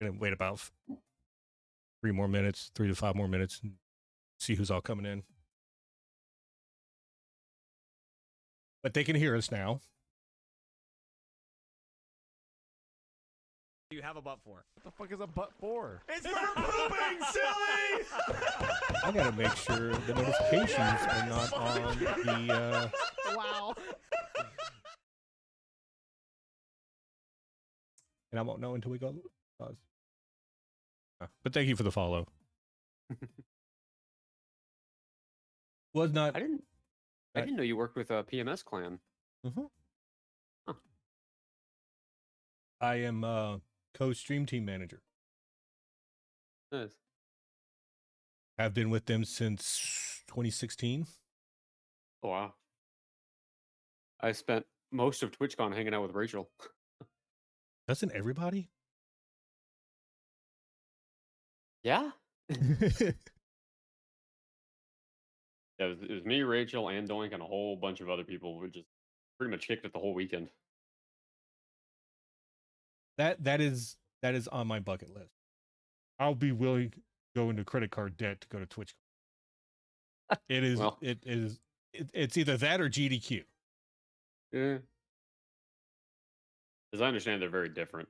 Gonna wait about 3 more minutes, 3 to 5 more minutes, and see who's all coming in. But they can hear us now. Do you have a butt for? What the fuck is a butt for? It's for pooping, silly! I gotta make sure the notifications are not on the. Wow. And I won't know until we go. Pause. But thank you for the follow. Was not. I didn't know you worked with a PMS clan. Mm-hmm. Huh. I am co-stream team manager. Nice. I've been with them since 2016. Oh, wow. I spent most of TwitchCon hanging out with Rachel. Doesn't everybody? Yeah. Yeah, it was me, Rachel, and Doink, and a whole bunch of other people. We just pretty much kicked it the whole weekend. That is on my bucket list. I'll be willing to go into credit card debt to go to Twitch. It is. Well. It's either that or GDQ. Yeah. As I understand, they're very different.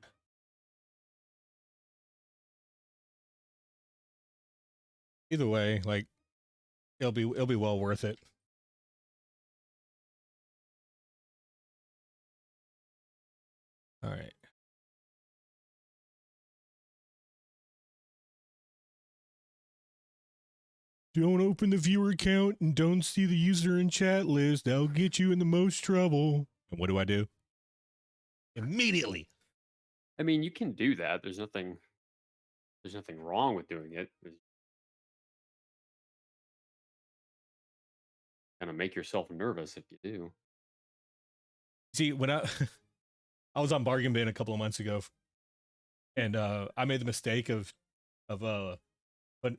Either way, like it'll be well worth it. All right. Don't open the viewer count and don't see the user and chat list. That'll get you in the most trouble. And what do? Immediately. I mean, you can do that. There's nothing wrong with doing it. Kind of make yourself nervous if you do. See, when I was on Bargain Bin a couple of months ago, and I made the mistake of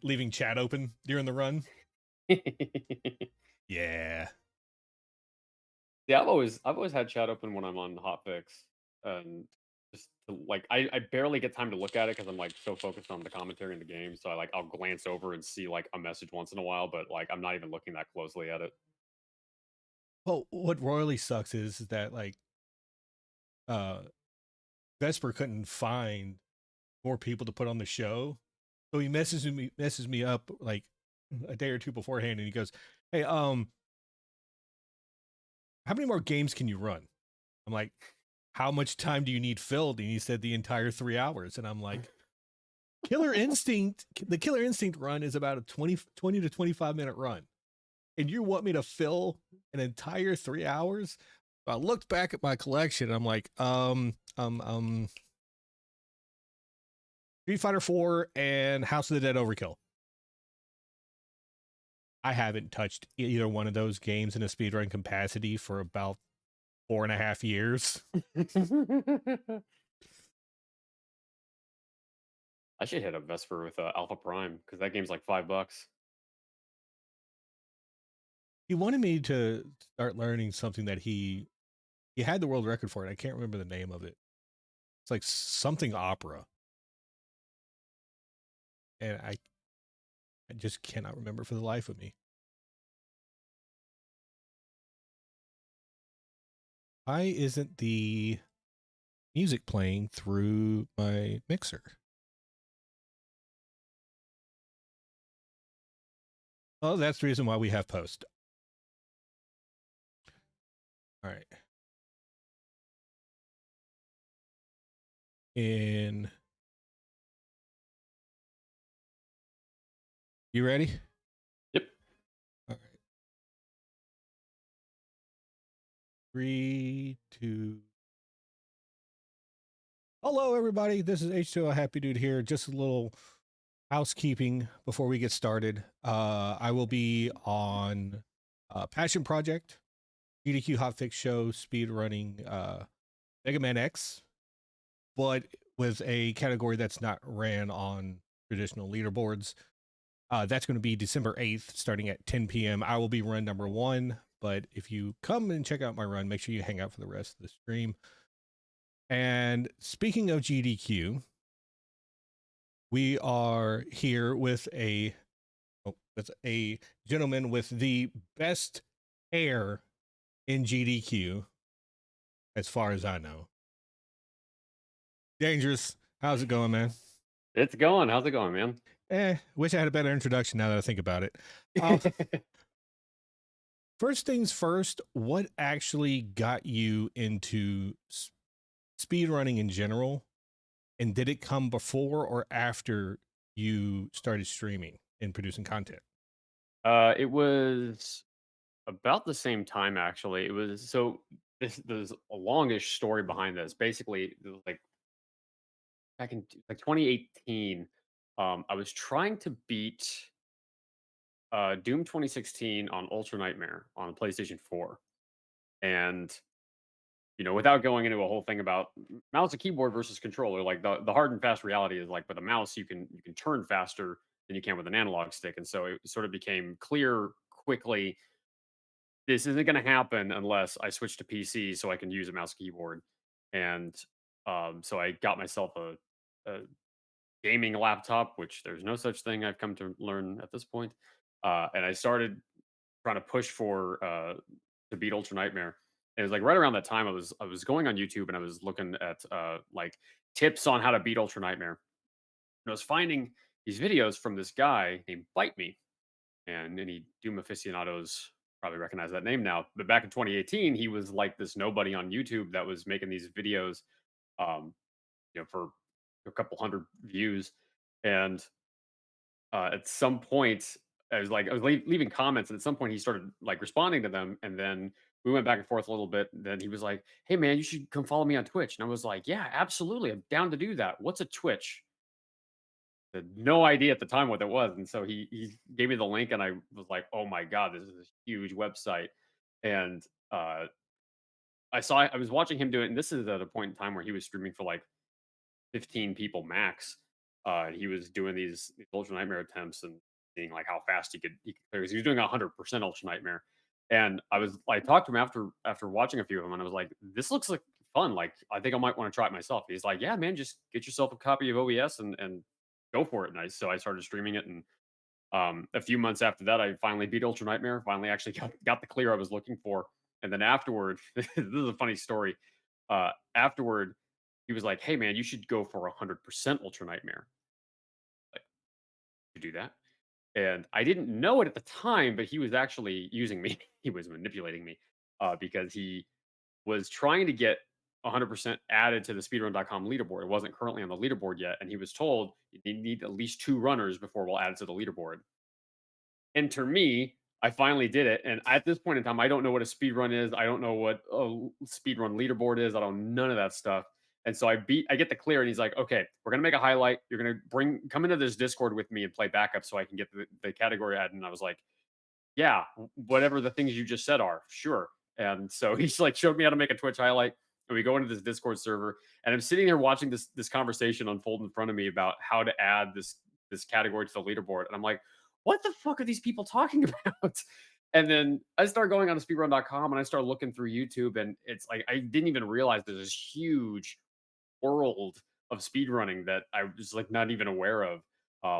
leaving chat open during the run. Yeah. Yeah, I've always had chat open when I'm on hotfix, and just like I barely get time to look at it because I'm like so focused on the commentary in the game. So I'll glance over and see like a message once in a while, but like I'm not even looking that closely at it. Well, what royally sucks is that like Vesper couldn't find more people to put on the show. So he messes me up like a day or two beforehand, and he goes, "Hey, how many more games can you run?" I'm like, "How much time do you need filled?" And he said the entire 3 hours, and I'm like, the Killer Instinct run is about a 20 to 25 minute run, and you want me to fill an entire 3 hours? I looked back at my collection, and I'm like, Street Fighter 4 and House of the Dead Overkill. I haven't touched either one of those games in a speedrun capacity for about 4.5 years. I should hit up Vesper with Alpha Prime because that game's like $5. He wanted me to start learning something that he had the world record for it. I can't remember the name of it. It's like something opera. And I just cannot remember for the life of me. Why isn't the music playing through my mixer? Well, that's the reason why we have post. All right. You ready? Yep. All right. 3, 2. Hello, everybody. This is H2O Happydude here. Just a little housekeeping before we get started. I will be on Passion Project, GDQ Hotfix Show, Speedrunning, Mega Man X, but with a category that's not ran on traditional leaderboards. That's going to be December 8th, starting at 10 p.m. I will be run number 1, but if you come and check out my run, make sure you hang out for the rest of the stream. And speaking of GDQ, We are here with a gentleman with the best hair in GDQ, as far as I know. Dangerous. How's it going, man? It's going. How's it going, man? Wish I had a better introduction now that I think about it. First things first, what actually got you into speedrunning in general? And did it come before or after you started streaming and producing content? It was about the same time, actually. It was so there's a longish story behind this. Basically, it was like back in like 2018. I was trying to beat Doom 2016 on Ultra Nightmare on PlayStation 4, and without going into a whole thing about mouse and keyboard versus controller, like the hard and fast reality is like with a mouse you can turn faster than you can with an analog stick, and so it sort of became clear quickly this isn't going to happen unless I switch to PC so I can use a mouse keyboard. And so I got myself a gaming laptop, which there's no such thing I've come to learn at this point. And I started trying to push for to beat Ultra Nightmare. And it was like right around that time I was going on YouTube and I was looking at like tips on how to beat Ultra Nightmare. And I was finding these videos from this guy named Bite Me, and any Doom aficionados probably recognize that name now. But back in 2018, he was like this nobody on YouTube that was making these videos, um, for a couple hundred views. And at some point, I was leaving comments, and at some point he started like responding to them, and then we went back and forth a little bit. And then he was like, "Hey man, you should come follow me on Twitch." And I was like, "Yeah, absolutely, I'm down to do that. What's a Twitch?" Had no idea at the time what it was, and so he gave me the link, and I was like, "Oh my god, this is a huge website." And I was watching him do it, and this is at a point in time where he was streaming for like 15 people max. And he was doing these Ultra Nightmare attempts and seeing like how fast he could clear. 'Cause he was doing 100% Ultra Nightmare, and I talked to him after watching a few of them, and I was like, "This looks like fun. Like I think I might want to try it myself." He's like, "Yeah, man, just get yourself a copy of OES and go for it." And so I started streaming it, and a few months after that, I finally beat Ultra Nightmare. Finally, actually got the clear I was looking for. And then afterward, this is a funny story. Afterward, he was like, "Hey, man, you should go for 100% Ultra Nightmare. Like, you do that." And I didn't know it at the time, but he was actually using me. He was manipulating me because he was trying to get 100% added to the speedrun.com leaderboard. It wasn't currently on the leaderboard yet. And he was told you need at least 2 runners before we'll add it to the leaderboard. Enter me. I finally did it, and at this point in time, I don't know what a speed run is. I don't know what a speed run leaderboard is. I don't none of that stuff. And so I get the clear, and he's like, "Okay, we're gonna make a highlight. You're gonna come into this Discord with me and play backup, so I can get the category added." And I was like, "Yeah, whatever the things you just said are, sure." And so he's like showed me how to make a Twitch highlight, and we go into this Discord server, and I'm sitting there watching this conversation unfold in front of me about how to add this category to the leaderboard, and I'm like, "What the fuck are these people talking about?" And then I start going on to speedrun.com and I start looking through YouTube, and it's like I didn't even realize there's this huge world of speedrunning that I was like not even aware of.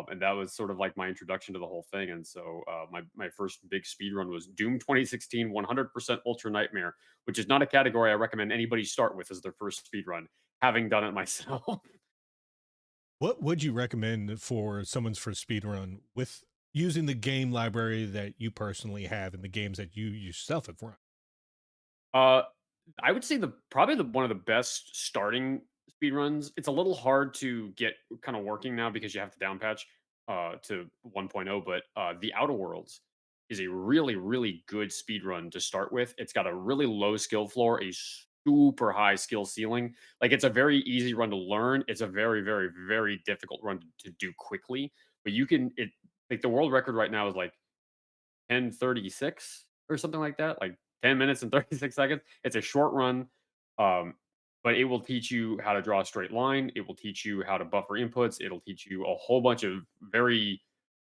And that was sort of like my introduction to the whole thing. And so my first big speedrun was Doom 2016 100% Ultra Nightmare, which is not a category I recommend anybody start with as their first speedrun, having done it myself. What would you recommend for someone's first speed run with using the game library that you personally have and the games that you yourself have run? uh, I would say probably the one of the best starting speed runs. It's a little hard to get kind of working now because you have to down patch to 1.0, but the Outer Worlds is a really really good speed run to start with. It's got a really low skill floor, a super high skill ceiling. Like it's a very easy run to learn. It's a very very very difficult run to do quickly, but you can it like the world record right now is like 10:36 or something like that, like 10 minutes and 36 seconds. It's a short run, um, but it will teach you how to draw a straight line. It will teach you how to buffer inputs. It'll teach you a whole bunch of very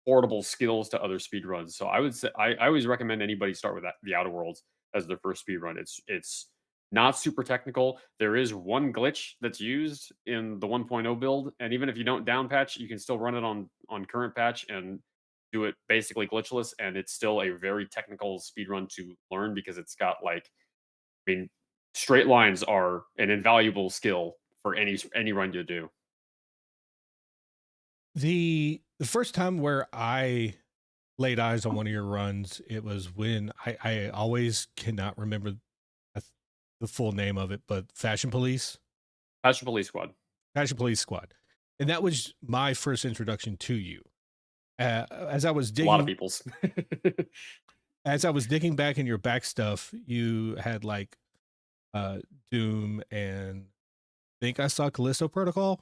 portable skills to other speed runs. So I would say I always recommend anybody start with the Outer Worlds as their first speed run. It's not super technical. There is one glitch that's used in the 1.0 build, and even if you don't down patch, you can still run it on current patch and do it basically glitchless, and it's still a very technical speed run to learn because it's got like, I mean, straight lines are an invaluable skill for any run you do. The first time where I laid eyes on one of your runs, it was when I always cannot remember th- the full name of it, but Passion Police Squad. Fashion Police Squad, and that was my first introduction to you. As I was A lot of digging, people's. as I was digging back in your back stuff, you had like uh Doom and I think I saw Callisto Protocol.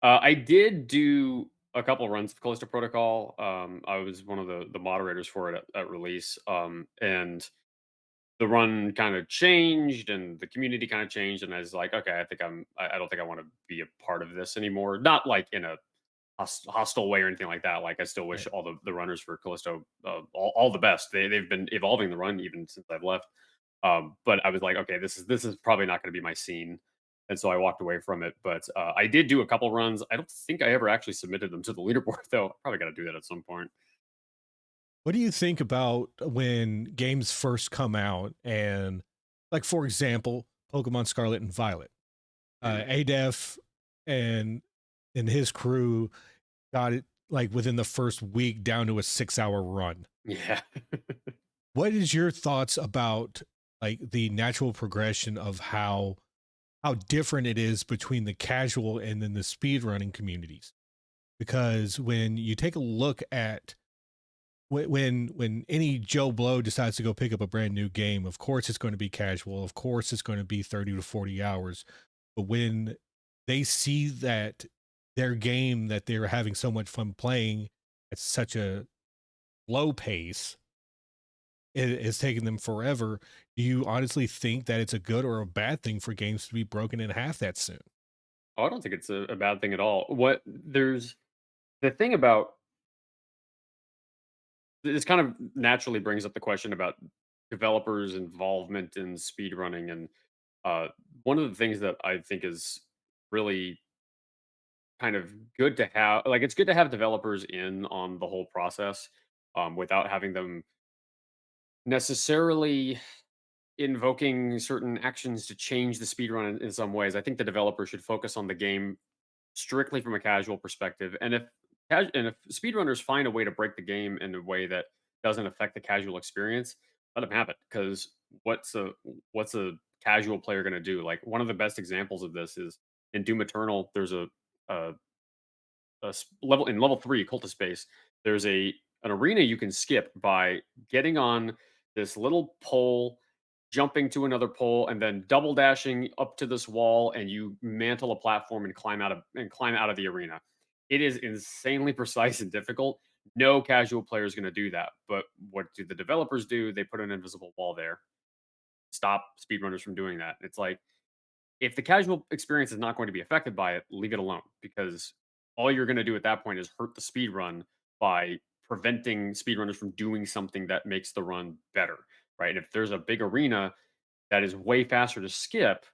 I did do a couple runs of Callisto Protocol. I was one of the moderators for it at release, and the run kind of changed, and the community kind of changed, and I was like, okay, I don't think I want to be a part of this anymore. Not like in a hostile way or anything like that. Like I still wish Right. all the runners for Callisto all the best. They've been evolving the run even since I've left. But I was like, okay, this is probably not going to be my scene, and so I walked away from it. But I did do a couple runs. I don't think I ever actually submitted them to the leaderboard though. Probably got to do that at some point. What do you think about when games first come out and, like, for example, Pokemon Scarlet and Violet? Mm, Adef and his crew got it like within the first week down to a 6 hour run. yeah. What is your thoughts about like the natural progression of how different it is between the casual and then the speedrunning communities? Because when you take a look at when any Joe Blow decides to go pick up a brand new game, of course it's going to be casual. Of course it's going to be 30 to 40 hours. But when they see that their game that they're having so much fun playing at such a low pace, it is taking them forever. Do you honestly think that it's a good or a bad thing for games to be broken in half that soon? Oh, I don't think it's a bad thing at all. What there's the thing about this kind of naturally brings up the question about developers' involvement in speedrunning, and uh, one of the things that I think is really kind of good to have, like, it's good to have developers in on the whole process, without having them necessarily invoking certain actions to change the speedrun in some ways. I think the developer should focus on the game strictly from a casual perspective. And if speedrunners find a way to break the game in a way that doesn't affect the casual experience, let them have it. Because what's a casual player going to do? Like one of the best examples of this is in Doom Eternal. There's a, level in level 3 cultist space. There's an arena you can skip by getting on this little pole, jumping to another pole, and then double dashing up to this wall, and you mantle a platform and climb out of the arena. It is insanely precise and difficult. No casual player is going to do that. But what do the developers do? They put an invisible wall there. Stop speedrunners from doing that. It's like if the casual experience is not going to be affected by it, leave it alone because all you're going to do at that point is hurt the speed run by preventing speedrunners from doing something that makes the run better, right? And if there's a big arena that is way faster to skip,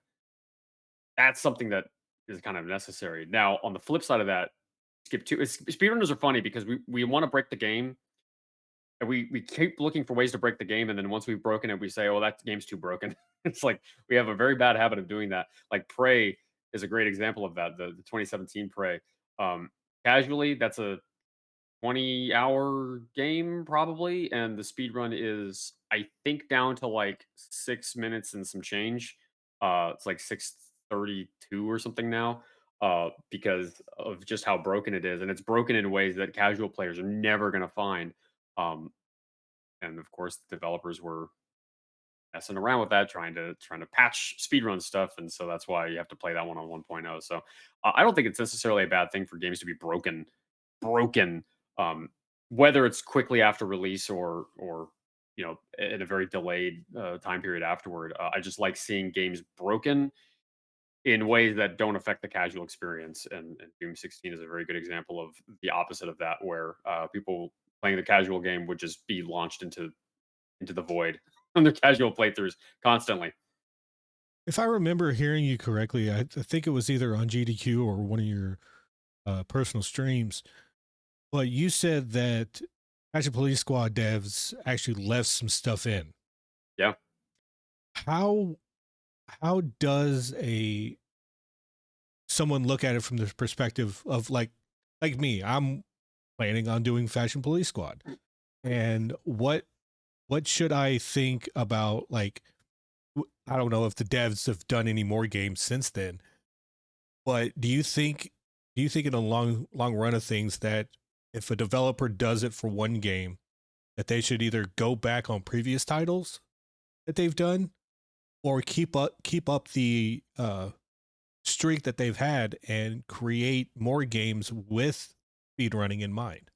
that's something that is kind of necessary. Now, on the flip side of that, speedrunners are funny because we want to break the game and we keep looking for ways to break the game, and then once we've broken it, we say, "Oh, that game's too broken." It's like we have a very bad habit of doing that. Like Prey is a great example of that. The 2017 Prey. Um, Casually, that's a 20-hour game probably, and the speed run is I think down to like 6 minutes and some change. It's like 6:32 or something now. Because of just how broken it is, and it's broken in ways that casual players are never going to find. Um, and of course, the developers were messing around with that, trying to patch speedrun stuff, and so that's why you have to play that one on 1.0. So I don't think it's necessarily a bad thing for games to be broken, um, whether it's quickly after release or in a very delayed time period afterward. I just like seeing games broken in ways that don't affect the casual experience. And Doom 16 is a very good example of the opposite of that, where people playing the casual game would just be launched into the void on their casual playthroughs constantly. If I remember hearing you correctly, I think it was either on GDQ or one of your personal streams, but you said that Action Police Squad devs actually left some stuff in. Yeah. How how does a someone look at it from the perspective of like me? I'm planning on doing Fashion Police Squad, and what should I think about like I don't know if the devs have done any more games since then, but do you think in a long run of things that if a developer does it for one game, that they should either go back on previous titles that they've done or keep up the streak that they've had and create more games with speedrunning in mind?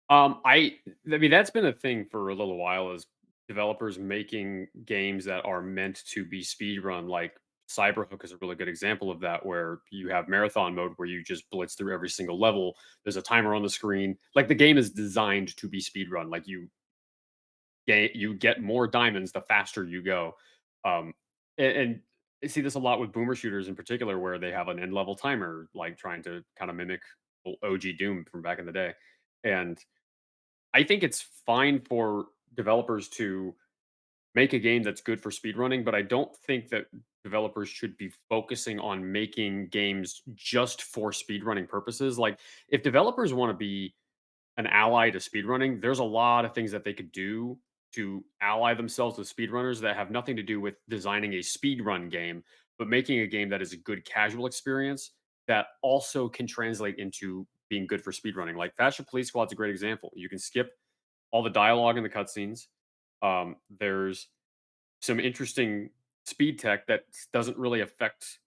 I mean that's been a thing for a little while is developers making games that are meant to be speedrun. Like Cyberhook is a really good example of that, where you have marathon mode where you just blitz through every single level. There's a timer on the screen. Like the game is designed to be speedrun. Like you get more diamonds the faster you go. Um, and I see this a lot with boomer shooters in particular, where they have an end level timer, like trying to kind of mimic OG Doom from back in the day. And I think it's fine for developers to make a game that's good for speedrunning, but I don't think that developers should be focusing on making games just for speedrunning purposes. Like, if developers want to be an ally to speedrunning, there's a lot of things that they could do to ally themselves with speedrunners that have nothing to do with designing a speedrun game, but making a game that is a good casual experience that also can translate into being good for speedrunning. Like Fashion Police Squad's a great example. You can skip all the dialogue in the cutscenes. There's some interesting speed tech that doesn't really affect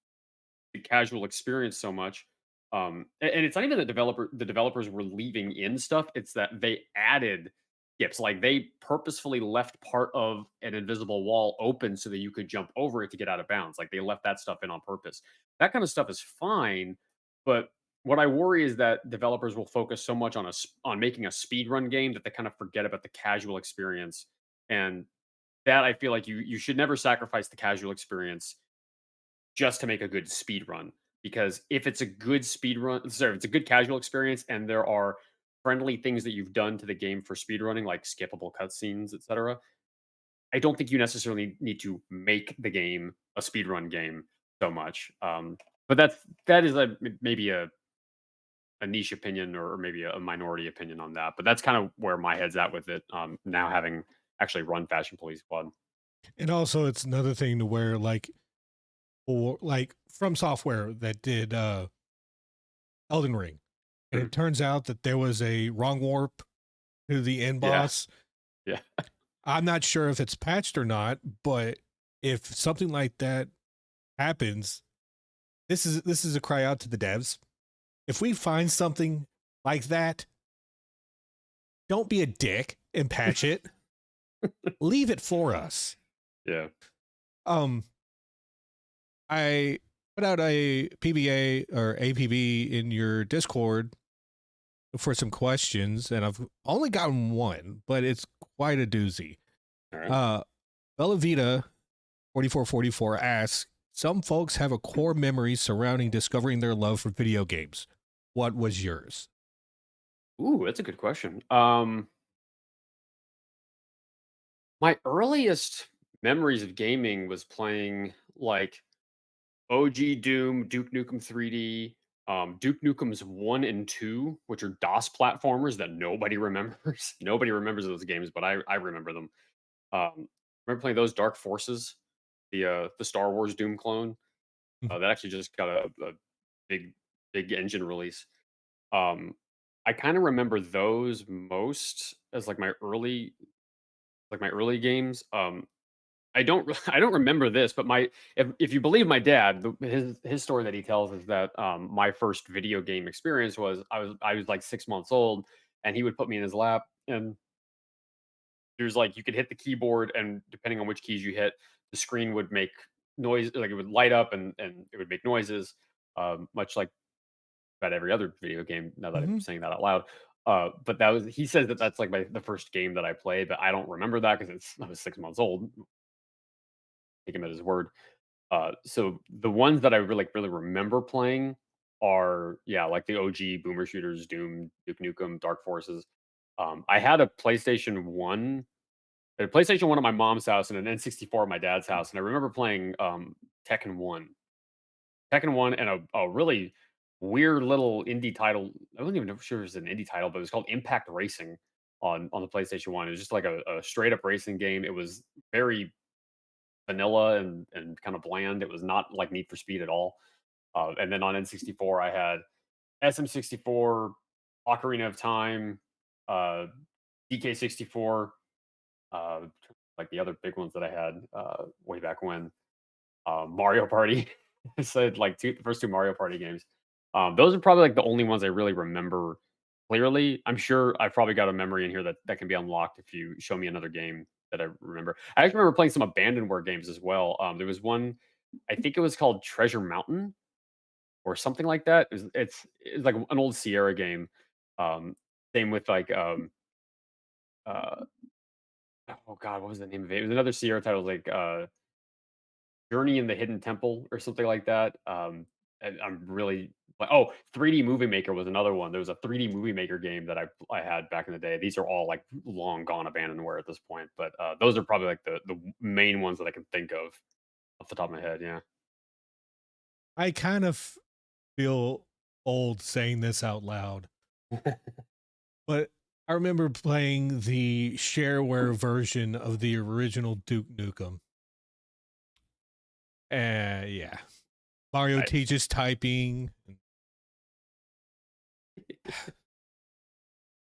the casual experience so much. And it's not even that the developers were leaving in stuff; it's that they added skips. Like they purposefully left part of an invisible wall open so that you could jump over it to get out of bounds. Like they left that stuff in on purpose. That kind of stuff is fine, but what I worry is that developers will focus so much on making a speed run game that they kind of forget about the casual experience. And that I feel like you should never sacrifice the casual experience just to make a good speed run. Because if it's a good speed run, sorry, if it's a good casual experience and there are friendly things that you've done to the game for speed running, like skippable cutscenes, etc., I don't think you necessarily need to make the game a speed run game so much. But that is maybe a niche opinion or maybe a minority opinion on that. But that's kind of where my head's at with it. Now having actually run Fashion Police Squad. And also, it's another thing to where or like from software that did Elden Ring, and Mhm. it turns out that there was a wrong warp to the end Yeah, boss. yeah. I'm not sure if it's patched or not, but if something like that happens, this is a cry out to the devs. If we find something like that, don't be a dick and patch it. Leave it for us. Yeah. Um, I put out a PBA or APB in your Discord for some questions, and I've only gotten one, but it's quite a doozy. All right. Bella Vita 4444 asks, some folks have a core memory surrounding discovering their love for video games. What was yours? Ooh, that's a good question. My earliest memories of gaming was playing like OG Doom, Duke Nukem 3D, Duke Nukem's 1 and 2, which are DOS platformers that nobody remembers. Nobody remembers those games, but I remember them. Remember playing those Dark Forces, the Star Wars Doom clone. That actually just got a big big engine release. Um, I kind of remember those most as like my early games. I don't I don't remember this, but my if you believe my dad, his story that he tells is that my first video game experience was I was like 6 months old, and he would put me in his lap, and there's like you could hit the keyboard, and depending on which keys you hit, the screen would make noise, like it would light up and it would make noises, much like about every other video game. Now that I'm Mm-hmm. saying that out loud. But that was he says that that's like the first game that I played, but I don't remember that because I was 6 months old. take him at his word. So the ones that I really remember playing are like the OG boomer shooters, Doom, Duke Nukem, Dark Forces. I had a PlayStation 1 at my mom's house and an N64 at my dad's house, and I remember playing Tekken 1. Tekken 1 and a really weird little indie title. I wasn't even sure it was an indie title, but it was called Impact Racing on the PlayStation 1. It was just like a straight up racing game. It was very vanilla and kind of bland. It was not like Need for Speed at all. And then on N64, I had SM64, Ocarina of Time, uh, DK64, uh, like the other big ones that I had way back when. Mario Party. I said like the first two Mario Party games. Those are probably like the only ones I really remember clearly. I'm sure I've probably got a memory in here that can be unlocked if you show me another game that I remember. I actually remember playing some abandonware games as well. There was one, I think it was called Treasure Mountain or something like that. It's like an old Sierra game. Um, Same with like uh, oh god, what was the name of it? It was another Sierra title like Journey in the Hidden Temple or something like that. And I'm really like, oh, 3D Movie Maker was another one. There was a 3D Movie Maker game that I had back in the day. These are all like long gone abandonware at this point, but those are probably like the main ones that I can think of off the top of my head. Yeah. I kind of feel old saying this out loud, but I remember playing the shareware version of the original Duke Nukem. Yeah. Mario Nice. teaches typing.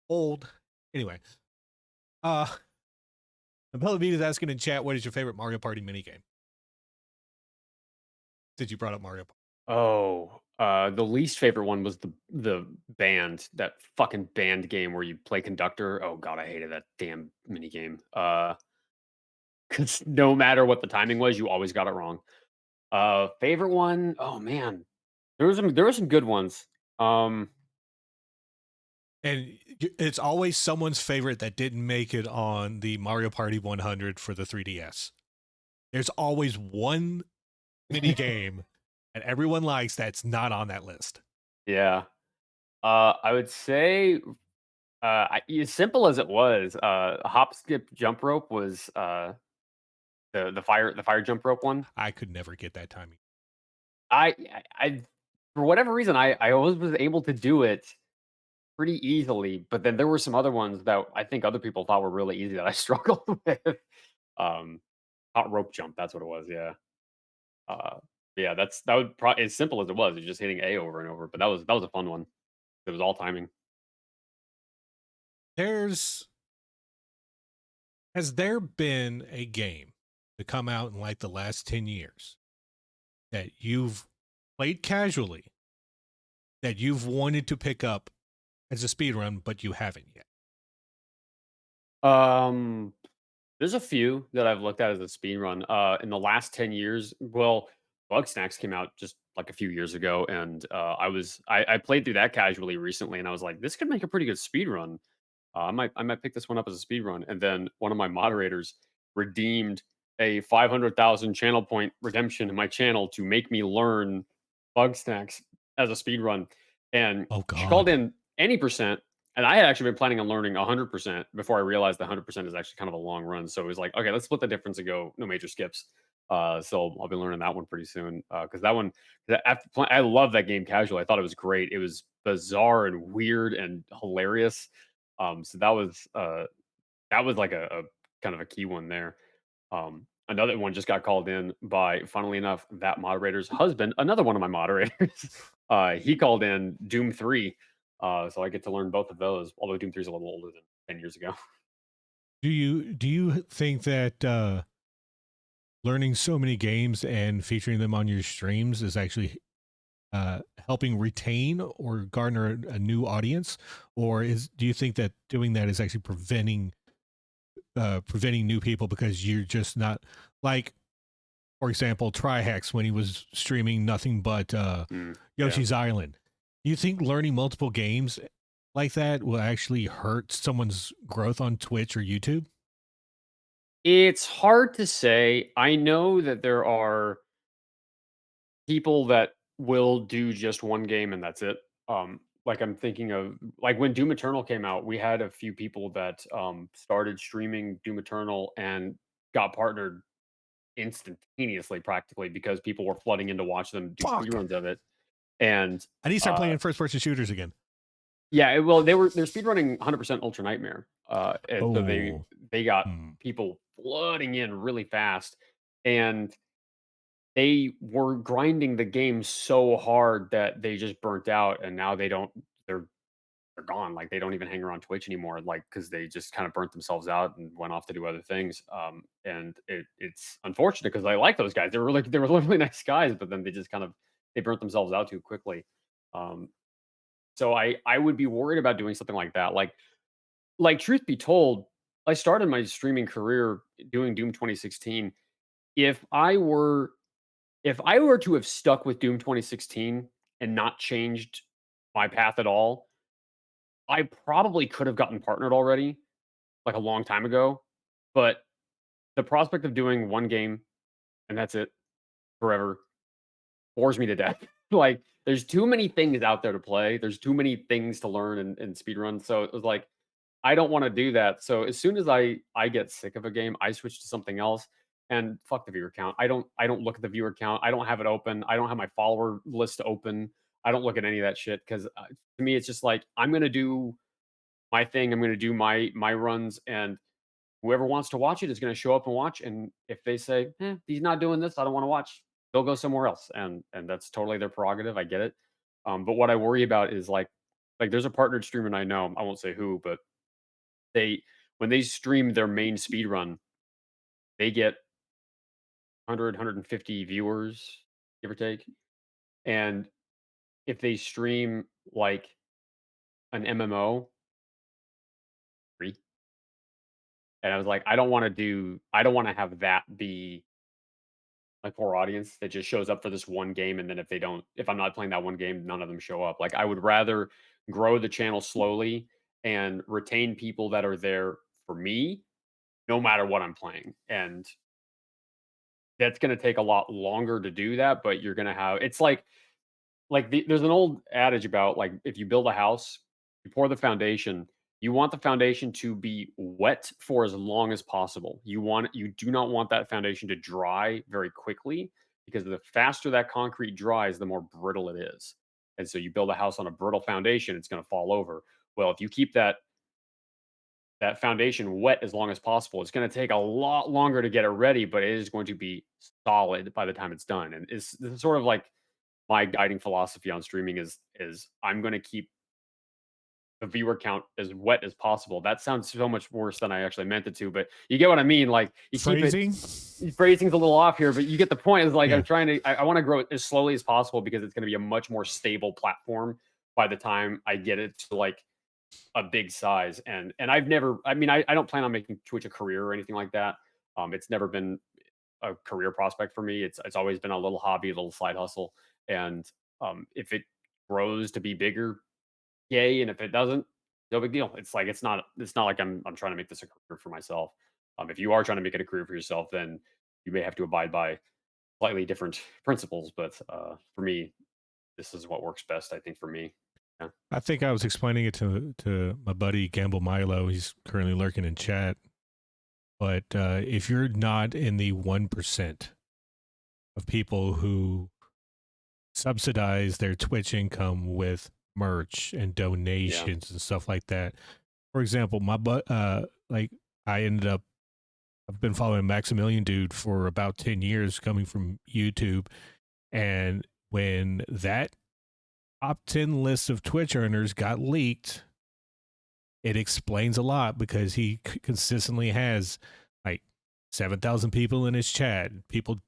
Old. Anyway. Beat is asking in chat, what is your favorite Mario Party minigame? Did you brought up Mario Party? Oh, the least favorite one was the band, that fucking band game where you play conductor. Oh god, I hated that damn mini game. Because no matter what the timing was, you always got it wrong. Favorite one? Oh man, there were some good ones. Um, And it's always someone's favorite that didn't make it on the Mario Party 100 for the 3DS. There's always one mini game that everyone likes that's not on that list. yeah. I would say, as simple as it was, hop, skip, jump rope was the fire jump rope one. I could never get that timing. I for whatever reason, I always was able to do it pretty easily, but then there were some other ones that I think other people thought were really easy that I struggled with. Um, Hot rope jump, that's what it was. Yeah. Uh, yeah, that would probably as simple as it was. It's just hitting A over and over, but that was a fun one. It was all timing. Has there been a game to come out in like the last 10 years that you've played casually that you've wanted to pick up as a speedrun, but you haven't yet? Um, there's a few that I've looked at as a speed run. In the last 10 years, well, Bug Snacks came out just like a few years ago, and I played through that casually recently, and I was like, this could make a pretty good speed run. I might pick this one up as a speed run. And then one of my moderators redeemed a 500,000 channel point redemption in my channel to make me learn Bug Snacks as a speed run. And Oh, she called God. in any percent. And I had actually been planning on learning 100% before I realized the 100% is actually kind of a long run. So it was like, okay, let's split the difference and go no major skips. So I'll be learning that one pretty soon because that one, I love that game casually. I thought it was great. It was bizarre and weird and hilarious. So that was like a kind of a key one there. Another one just got called in by, funnily enough, that moderator's husband, another one of my moderators. He called in Doom 3. So I get to learn both of those, although Doom 3 is a little older than 10 years ago. Do you think that learning so many games and featuring them on your streams is actually helping retain or garner a new audience, or do you think that doing that is actually preventing new people because you're just not like, for example, Trihex when he was streaming nothing but Yeah. Yoshi's Island? Do you think learning multiple games like that will actually hurt someone's growth on Twitch or YouTube? It's hard to say. I know that there are people that will do just one game and that's it. Like I'm thinking of like when Doom Eternal came out, we had a few people that started streaming Doom Eternal and got partnered instantaneously practically because people were flooding in to watch them do Fuck. speedruns of it. And I need to start playing first-person shooters again. yeah, well, they're speedrunning 100% Ultra Nightmare, and so they got people flooding in really fast, and they were grinding the game so hard that they just burnt out, and now they don't. They're gone. Like they don't even hang around Twitch anymore. Like because they just kind of burnt themselves out and went off to do other things. And it's unfortunate because I like those guys. They were really nice guys, but then they burnt themselves out too quickly. Um, so I would be worried about doing something like that. Like truth be told, I started my streaming career doing Doom 2016. If I were if I were to have stuck with Doom 2016 and not changed my path at all, I probably could have gotten partnered already, like a long time ago. But the prospect of doing one game and that's it forever bores me to death. Like there's too many things out there to play. There's too many things to learn and speedrun. So it was like I don't want to do that. So as soon as I get sick of a game, I switch to something else and fuck the viewer count. I don't look at the viewer count. I don't have it open. I don't have my follower list open. I don't look at any of that shit because to me it's just like I'm gonna do my thing. I'm gonna do my runs, and whoever wants to watch it is gonna show up and watch. And if they say, he's not doing this, I don't want to watch. They'll go somewhere else, and that's totally their prerogative. I get it. But what I worry about is like there's a partnered streamer and I know I won't say who, but they when they stream their main speed run, they get 100, viewers, give or take. And if they stream like an MMO, 3. And I was like, I don't want to have that be my core audience that just shows up for this one game. And then if I'm not playing that one game, none of them show up. Like I would rather grow the channel slowly and retain people that are there for me, no matter what I'm playing. And that's gonna take a lot longer to do that, but you're gonna have it's there's an old adage about, like, if you build a house, you pour the foundation, you want the foundation to be wet for as long as possible. You do not want that foundation to dry very quickly because the faster that concrete dries, the more brittle it is. And so you build a house on a brittle foundation, it's gonna fall over. Well, if you keep that foundation wet as long as possible. It's going to take a lot longer to get it ready, but it is going to be solid by the time it's done. And this is sort of like my guiding philosophy on streaming is I'm going to keep the viewer count as wet as possible. That sounds so much worse than I actually meant it to, but you get what I mean. Like you Phrasing? phrasing's a little off here, but you get the point. Is like Yeah. I'm trying to I want to grow it as slowly as possible because it's going to be a much more stable platform by the time I get it to like a big size. And I've never I don't plan on making Twitch a career or anything like that. It's never been a career prospect for me. It's always been a little hobby, a little side hustle. And if it grows to be bigger, yay. And if it doesn't, no big deal. It's not like I'm trying to make this a career for myself. If you are trying to make it a career for yourself, then you may have to abide by slightly different principles. But for me, this is what works best, I think, for me. Yeah. I think I was explaining it to my buddy Gamble Milo. He's currently lurking in chat. But if you're not in the 1% of people who subsidize their Twitch income with merch and donations and stuff like that, for example, like I've been following Maximilian Dude for about 10 years, coming from YouTube, and when that top 10 list of Twitch earners got leaked, it explains a lot because he consistently has like 7,000 people in his chat,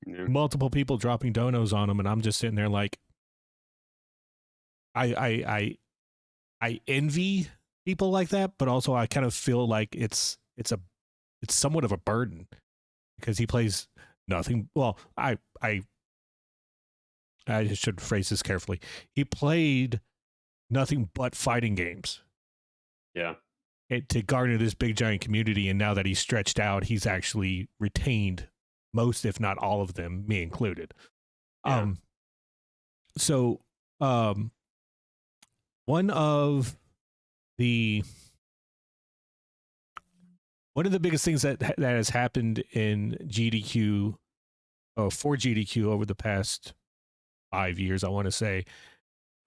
multiple people dropping donos on him, and I'm just sitting there like, I envy people like that, but also I kind of feel like it's somewhat of a burden because he plays nothing. Well, I should phrase this carefully. He played nothing but fighting games. Yeah. to garner this big giant community. And now that he's stretched out, he's actually retained most, if not all of them, me included. Yeah. So one of the biggest things that has happened in GDQ, for GDQ over the past 5 years, I want to say,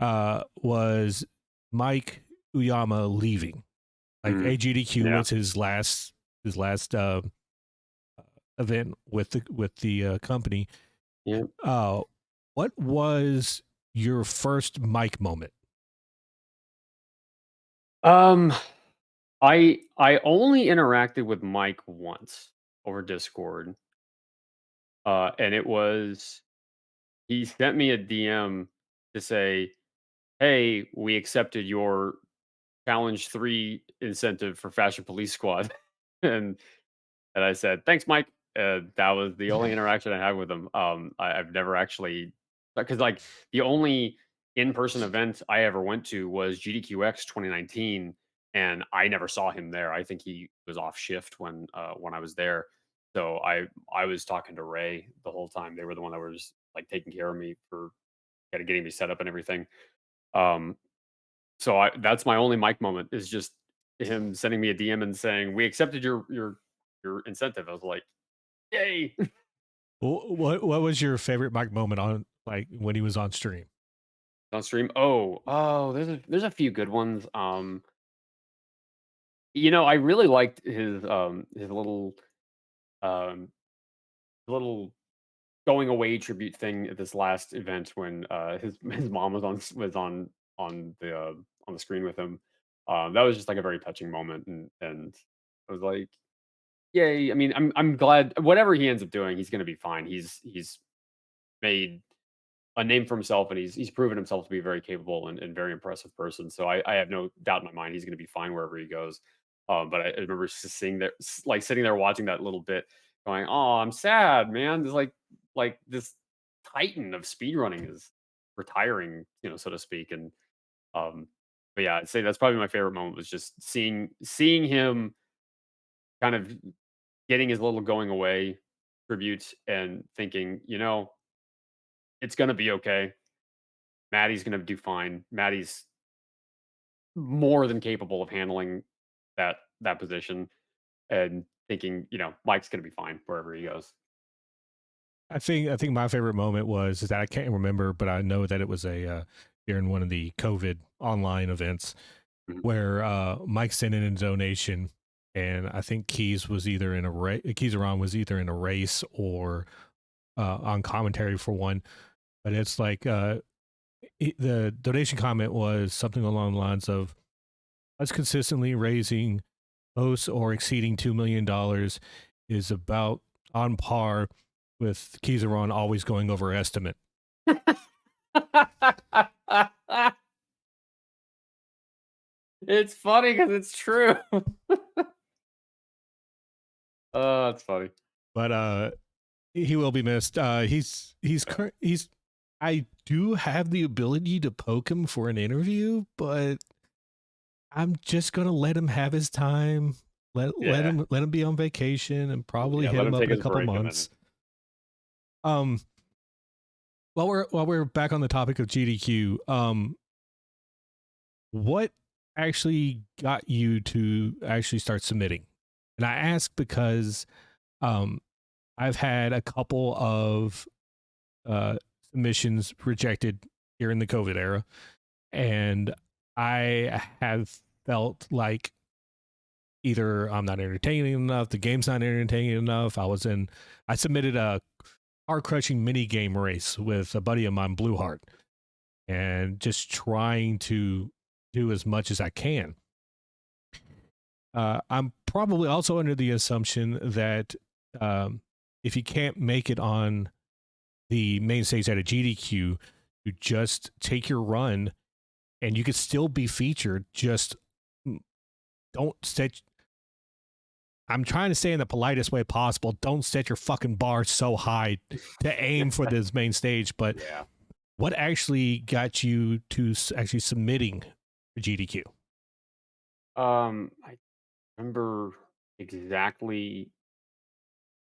was Mike Uyama leaving. Like AGDQ was his last event with the company. Yeah. What was your first Mike moment? I only interacted with Mike once over Discord. And it was, he sent me a DM to say, "Hey, we accepted your Challenge 3 incentive for Fashion Police Squad." and and I said, "Thanks, Mike." That was the only interaction I had with him. I've never actually, because like the only in-person event I ever went to was GDQX 2019, and I never saw him there. I think he was off shift when I was there. So I was talking to Ray the whole time. They were the one that was like taking care of me for getting me set up and everything. Um, so that's my only Mike moment, is just him sending me a DM and saying, "We accepted your incentive." I was like, "Yay!" What was your favorite Mike moment on, like, when he was on stream? On stream. Oh, there's a few good ones. I really liked his um little going away tribute thing at this last event when his mom was on the screen with him. That was just like a very touching moment, and I was like, "Yay!" I mean, I'm glad whatever he ends up doing, he's gonna be fine. He's made a name for himself, and he's proven himself to be a very capable and very impressive person. So I have no doubt in my mind he's going to be fine wherever he goes. But I remember just seeing there, like sitting there watching that little bit, going, "Oh, I'm sad, man." There's like this titan of speedrunning is retiring, so to speak. And but yeah, I'd say that's probably my favorite moment, was just seeing him kind of getting his little going away tribute and thinking, it's gonna be okay. Maddie's gonna do fine. Maddie's more than capable of handling that position, and thinking, Mike's gonna be fine wherever he goes. I think my favorite moment was that I can't remember, but I know that it was during one of the COVID online events Mhm. where Mike sent in a donation, and I think Keys was either in a race. Keys Aron was either in a race or on commentary for one. But it's like the donation comment was something along the lines of, "Us consistently raising close or exceeding $2 million is about on par with Keys Aron always going over estimate." It's funny because it's true. Oh, that's funny. But he will be missed. He's I do have the ability to poke him for an interview, but I'm just gonna let him have his time. Let him be on vacation, and probably hit Let him him up take in a his couple break and then. months. While we're back on the topic of GDQ, what actually got you to actually start submitting? And I ask because I've had a couple of submissions rejected here in the COVID era, and I have felt like either I'm not entertaining enough, the game's not entertaining enough. I submitted a heart crushing mini game race with a buddy of mine, Blueheart, and just trying to do as much as I can. I'm probably also under the assumption that if you can't make it on the main stage at a GDQ, you just take your run and you could still be featured. Just don't set. I'm trying to say in the politest way possible, don't set your fucking bar so high to aim for this main stage. But Yeah. what actually got you to actually submitting for GDQ? I remember exactly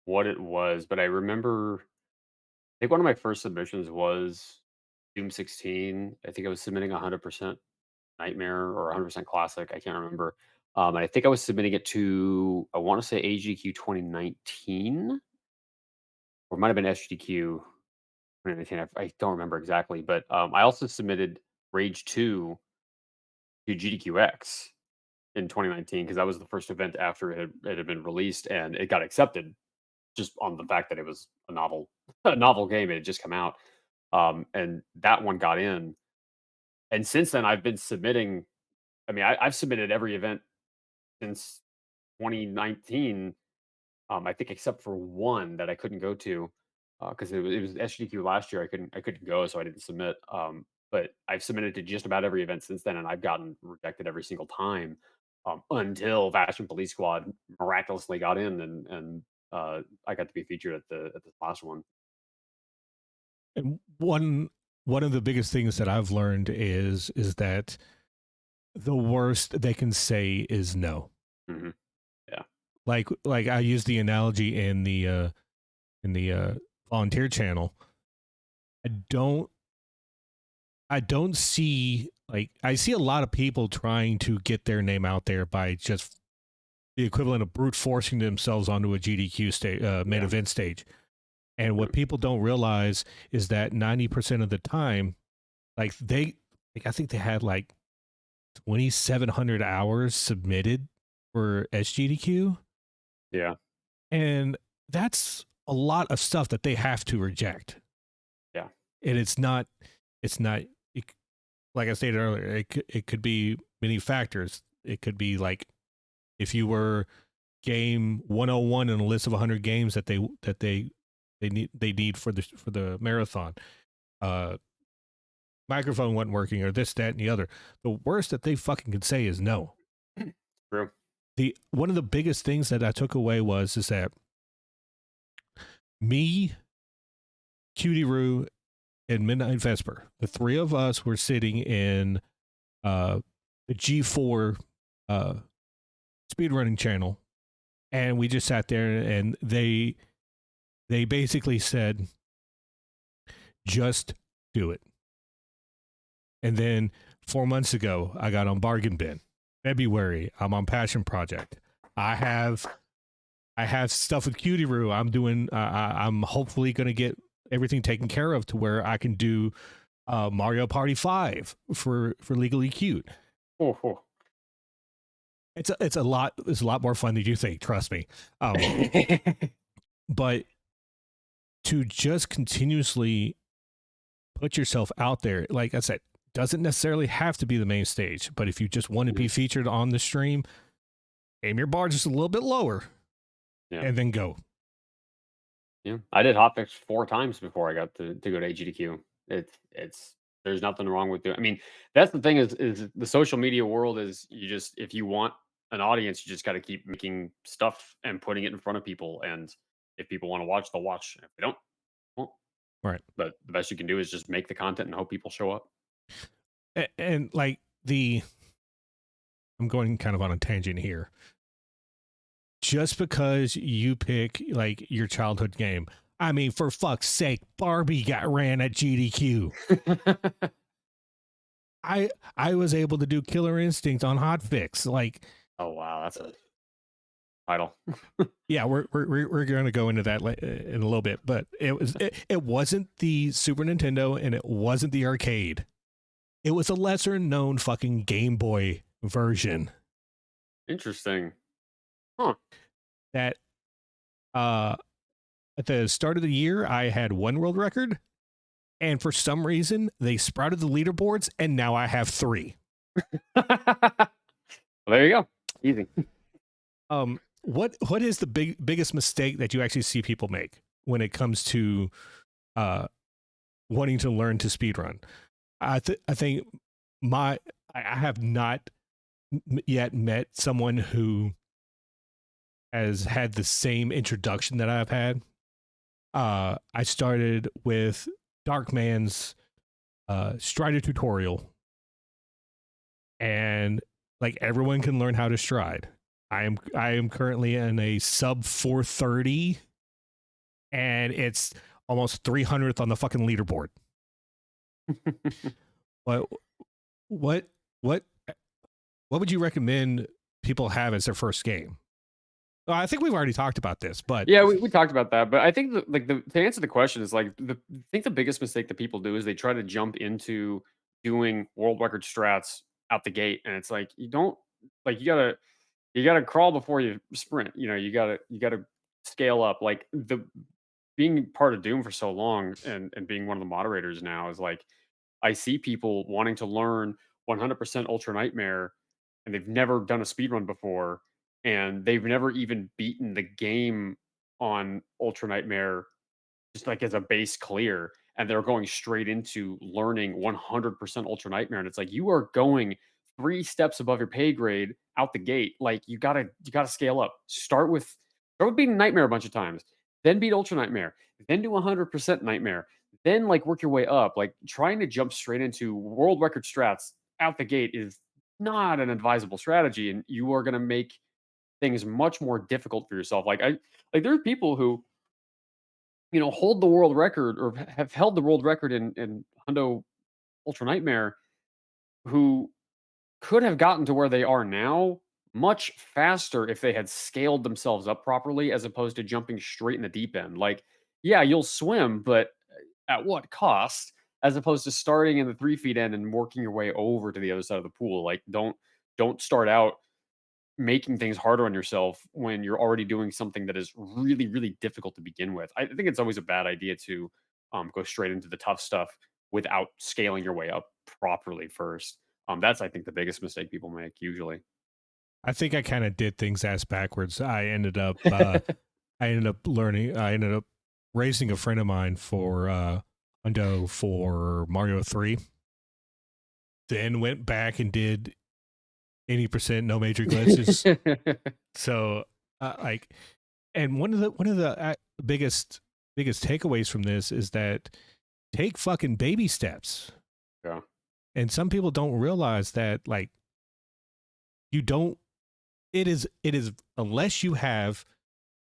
what it was, but I remember I think one of my first submissions was Doom 16. I think I was submitting 100% Nightmare or 100% Classic. I can't remember. And I think I was submitting it to, I want to say AGQ 2019, or it might have been SGQ 2019. I don't remember exactly, but I also submitted Rage 2 to GDQX in 2019 because that was the first event after it had been released, and it got accepted just on the fact that it was a novel a novel game. It had just come out, and that one got in. And since then, I've been submitting. I mean, I've submitted every event since 2019. I think except for one that I couldn't go to because it was SGQ last year. I couldn't go, so I didn't submit. But I've submitted to just about every event since then, and I've gotten rejected every single time until Fashion Police Squad miraculously got in, and I got to be featured at the last one. And one of the biggest things that I've learned is that the worst they can say is no. Hmm. Like I use the analogy in the volunteer channel. I don't see, like, I see a lot of people trying to get their name out there by just the equivalent of brute forcing themselves onto a GDQ stage, main event stage. And what people don't realize is that 90% of the time, like I think they had like 2,700 hours submitted for SGDQ. Yeah. And that's a lot of stuff that they have to reject. Yeah. And it's not, like I stated earlier, it could be many factors. It could be like if you were game 101 in a list of 100 games that they need for the marathon. Microphone wasn't working, or this, that, and the other. The worst that they fucking can say is no. True. One of the biggest things that I took away is that me, Cutie Roo, and Midnight Vesper, the three of us were sitting in the G4 speedrunning channel, and we just sat there, and they basically said, just do it. And then 4 months ago, I got on Bargain Bin. February, I'm on Passion Project. I have stuff with Cutie Roo. I'm doing. I'm hopefully going to get everything taken care of to where I can do Mario Party 5 for Legally Cute. Oh. It's a lot more fun than you think. Trust me. But to just continuously put yourself out there, like I said, doesn't necessarily have to be the main stage, but if you just want to be featured on the stream, aim your bar just a little bit lower, and then go. Yeah, I did hotfix 4 times before I got to go to AGDQ. It's there's nothing wrong with doing. I mean, that's the thing is the social media world is you just if you want an audience, you just got to keep making stuff and putting it in front of people. And if people want to watch, they'll watch. If they don't, well, right. But the best you can do is just make the content and hope people show up. And like I'm going kind of on a tangent here. Just because you pick like your childhood game, I mean, for fuck's sake, Barbie got ran at GDQ. I was able to do Killer Instinct on Hotfix. Like, oh wow, that's a title. Yeah, we're going to go into that in a little bit, but it wasn't the Super Nintendo and it wasn't the arcade. It was a lesser known fucking Game Boy version. Interesting. Huh. That at the start of the year I had one world record, and for some reason they sprouted the leaderboards and now I have 3. Well, there you go. Easy. What is the biggest mistake that you actually see people make when it comes to wanting to learn to speedrun? I think I have not yet met someone who has had the same introduction that I've had. I started with Darkman's Strider tutorial, and like everyone can learn how to stride. I am currently in a sub 430, and it's almost 300th on the fucking leaderboard. What what what what would you recommend people have as their first game? Well, I think we've already talked about this, but Yeah, we talked about that, but I think to answer the question is like I think the biggest mistake that people do is they try to jump into doing world record strats out the gate, and it's like you don't like you gotta crawl before you sprint. You know, you gotta scale up. Like the being part of Doom for so long and being one of the moderators now is like I see people wanting to learn 100% Ultra Nightmare, and they've never done a speed run before, and they've never even beaten the game on Ultra Nightmare just like as a base clear, and they're going straight into learning 100% Ultra Nightmare, and it's like you are going 3 steps above your pay grade out the gate. Like you gotta scale up. Start with beating Nightmare a bunch of times, then beat Ultra Nightmare, then do 100% Nightmare, then like work your way up. Like trying to jump straight into world record strats out the gate is not an advisable strategy, and you are gonna make things much more difficult for yourself. Like there are people who hold the world record or have held the world record in Hundo Ultra Nightmare who could have gotten to where they are now much faster if they had scaled themselves up properly as opposed to jumping straight in the deep end. Like, yeah, you'll swim, but at what cost? As opposed to starting in the 3 feet end and working your way over to the other side of the pool. Like, don't start out making things harder on yourself when you're already doing something that is really, really difficult to begin with. I think it's always a bad idea to go straight into the tough stuff without scaling your way up properly first. That's I think the biggest mistake people make usually. I think I kind of did things ass backwards. I ended up learning. I ended up raising a friend of mine for Undo for Mario 3. Then went back and did 80% no major glitches. So like, and one of the biggest takeaways from this is that take fucking baby steps. Yeah. And some people don't realize that, like, you don't. It is unless you have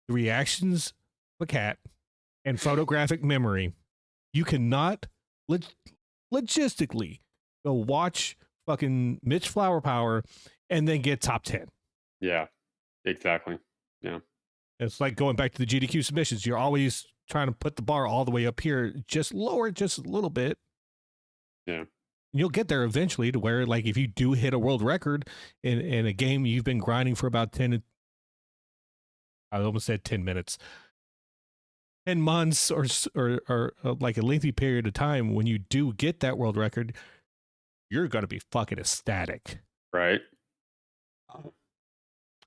the reactions of a cat and photographic memory, you cannot logistically go watch fucking Mitch Flower Power and then get top 10. Yeah, exactly. Yeah. It's like going back to the GDQ submissions. You're always trying to put the bar all the way up here. Just lower it just a little bit. Yeah. You'll get there eventually to where, like, if you do hit a world record in a game you've been grinding for about 10, I almost said 10 minutes, 10 months or like a lengthy period of time, when you do get that world record, you're going to be fucking ecstatic. Right.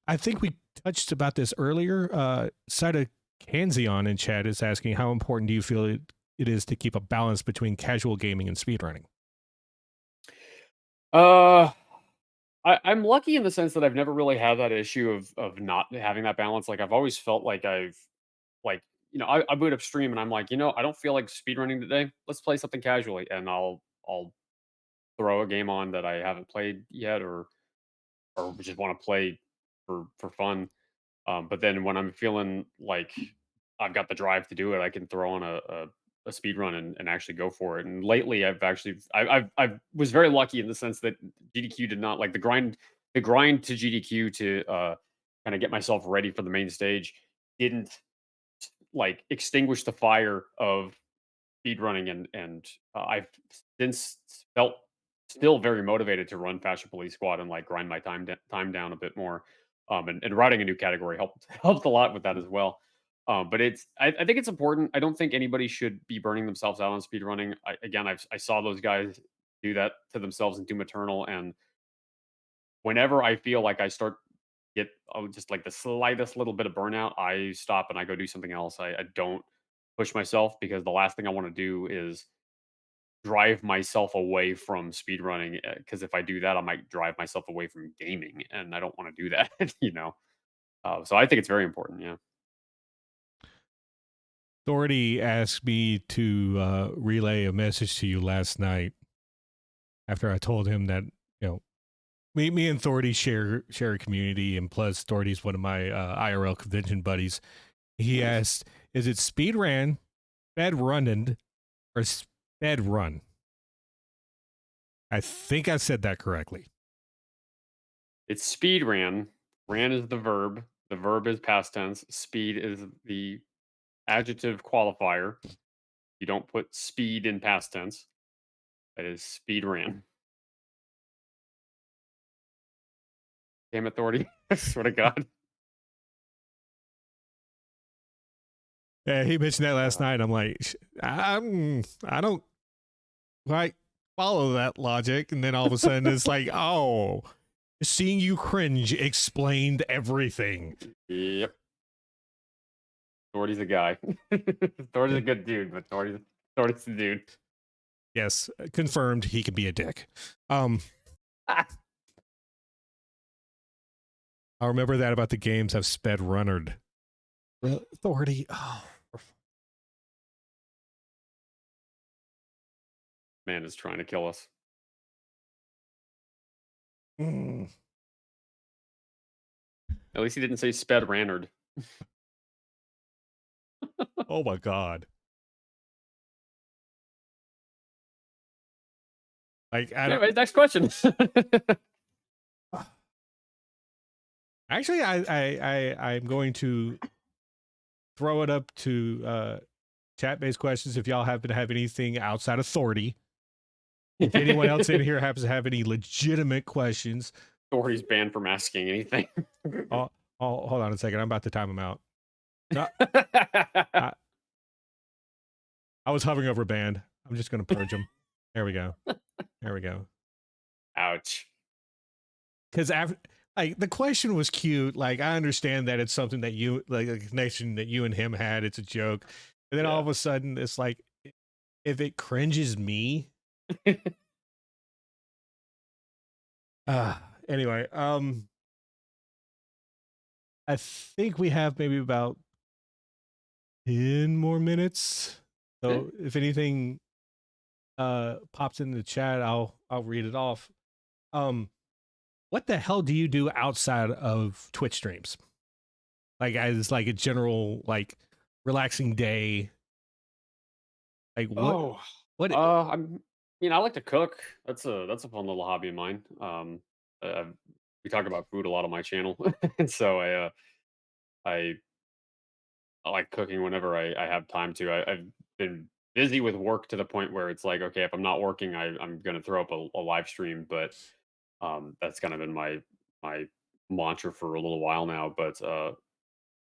I think we touched about this earlier. Sada Kanzion in chat is asking, how important do you feel it is to keep a balance between casual gaming and speedrunning? I'm lucky in the sense that I've never really had that issue of not having that balance. Like I've always felt like I boot up stream and I'm like, I don't feel like speedrunning today. Let's play something casually, and I'll throw a game on that I haven't played yet, or just want to play for fun. But then when I'm feeling like I've got the drive to do it, I can throw on a speed run and actually go for it. And lately, I was very lucky in the sense that GDQ did not like the grind to GDQ to kind of get myself ready for the main stage didn't like extinguish the fire of speed running, and I've since felt still very motivated to run Fashion Police Squad and like grind my time down a bit more. And writing a new category helped a lot with that as well. But I think it's important. I don't think anybody should be burning themselves out on speed running. I saw those guys do that to themselves in Doom Eternal, and whenever I feel like I start just like the slightest little bit of burnout, I stop and I go do something else. I don't push myself, because the last thing I want to do is drive myself away from speedrunning, because if I do that, I might drive myself away from gaming, and I don't want to do that. So I think it's very important. Yeah. Authority asked me to relay a message to you last night after I told him that, Me and Thordy share a community, and plus Thordy's one of my IRL convention buddies. He asked, "Is it speedrun, speedrunning, or speedrun?" I think I said that correctly. It's speed ran. Ran is the verb. The verb is past tense. Speed is the adjective qualifier. You don't put speed in past tense. That is speed ran. Damn authority. I swear to God. Yeah, he mentioned that last night. I'm like, I don't quite follow that logic. And then all of a sudden it's like, oh, seeing you cringe explained everything. Yep. Thordy's a guy. Thordy's a good dude, but Thordy's the dude. Yes, confirmed he can be a dick. I'll remember that about the games I've sped runnered. Thordy. Oh. Man is trying to kill us. Mm. At least he didn't say sped rannerd. Oh my God. Like, Anyway, next question. Actually, I'm going to throw it up to chat-based questions if y'all happen to have anything outside of Thordy. If anyone else in here happens to have any legitimate questions. Thordy's banned from asking anything. Oh, hold on a second. I'm about to time him out. No, I was hovering over banned. I'm just going to purge him. There we go. There we go. Ouch. Because like the question was cute. Like I understand that it's something that you like a connection that you and him had. It's a joke, and then all of a sudden it's like, if it cringes me. Anyway, I think we have maybe about 10 more minutes. So if anything pops in the chat, I'll read it off. What the hell do you do outside of Twitch streams? Like as like a general like relaxing day? Like what? What? I like to cook. That's a fun little hobby of mine. We talk about food a lot on my channel, and so I like cooking whenever I have time to. I've been busy with work to the point where it's like, okay, if I'm not working, I'm gonna throw up a live stream. But that's kind of been my mantra for a little while now. But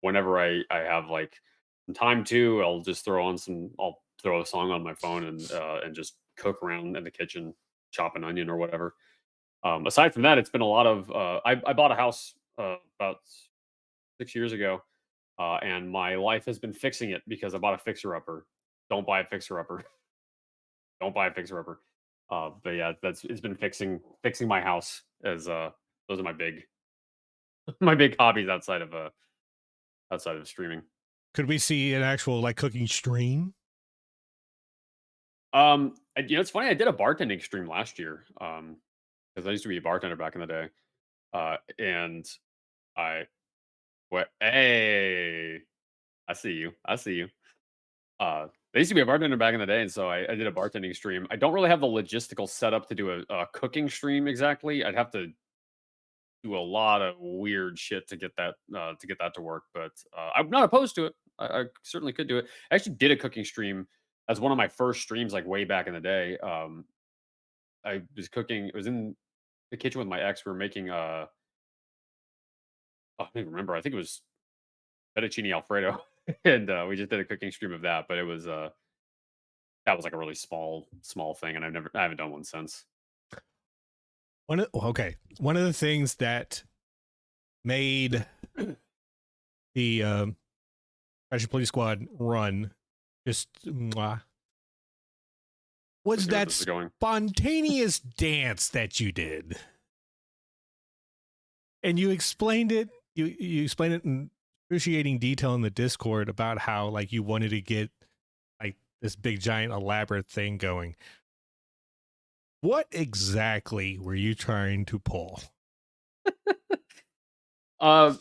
whenever I have like some time to, I'll just I'll throw a song on my phone and just cook around in the kitchen, chop an onion or whatever. Aside from that, it's been a lot of I bought a house about 6 years ago, and my life has been fixing it because I bought a fixer upper. Don't buy a fixer upper. Don't buy a fixer upper. But yeah, it's been fixing my house as those are my big hobbies outside of streaming. Could we see an actual like cooking stream? It's funny. I did a bartending stream last year. Because I used to be a bartender back in the day. And hey, I see you. I used to be a bartender back in the day, and so I did a bartending stream. I don't really have the logistical setup to do a cooking stream exactly. I'd have to do a lot of weird shit to get that to work. But I'm not opposed to it. I certainly could do it. I actually did a cooking stream as one of my first streams, like way back in the day. I was cooking. It was in the kitchen with my ex. We were making I don't even remember. I think it was fettuccine alfredo, and we just did a cooking stream of that. But it was that was like a really small thing, and I haven't done one since. One of the things that made the Passion Police Squad run just was that spontaneous dance that you did, and you explained it. You explained it in excruciating detail in the Discord about how like you wanted to get like this big giant elaborate thing going. What exactly were you trying to pull? Uh,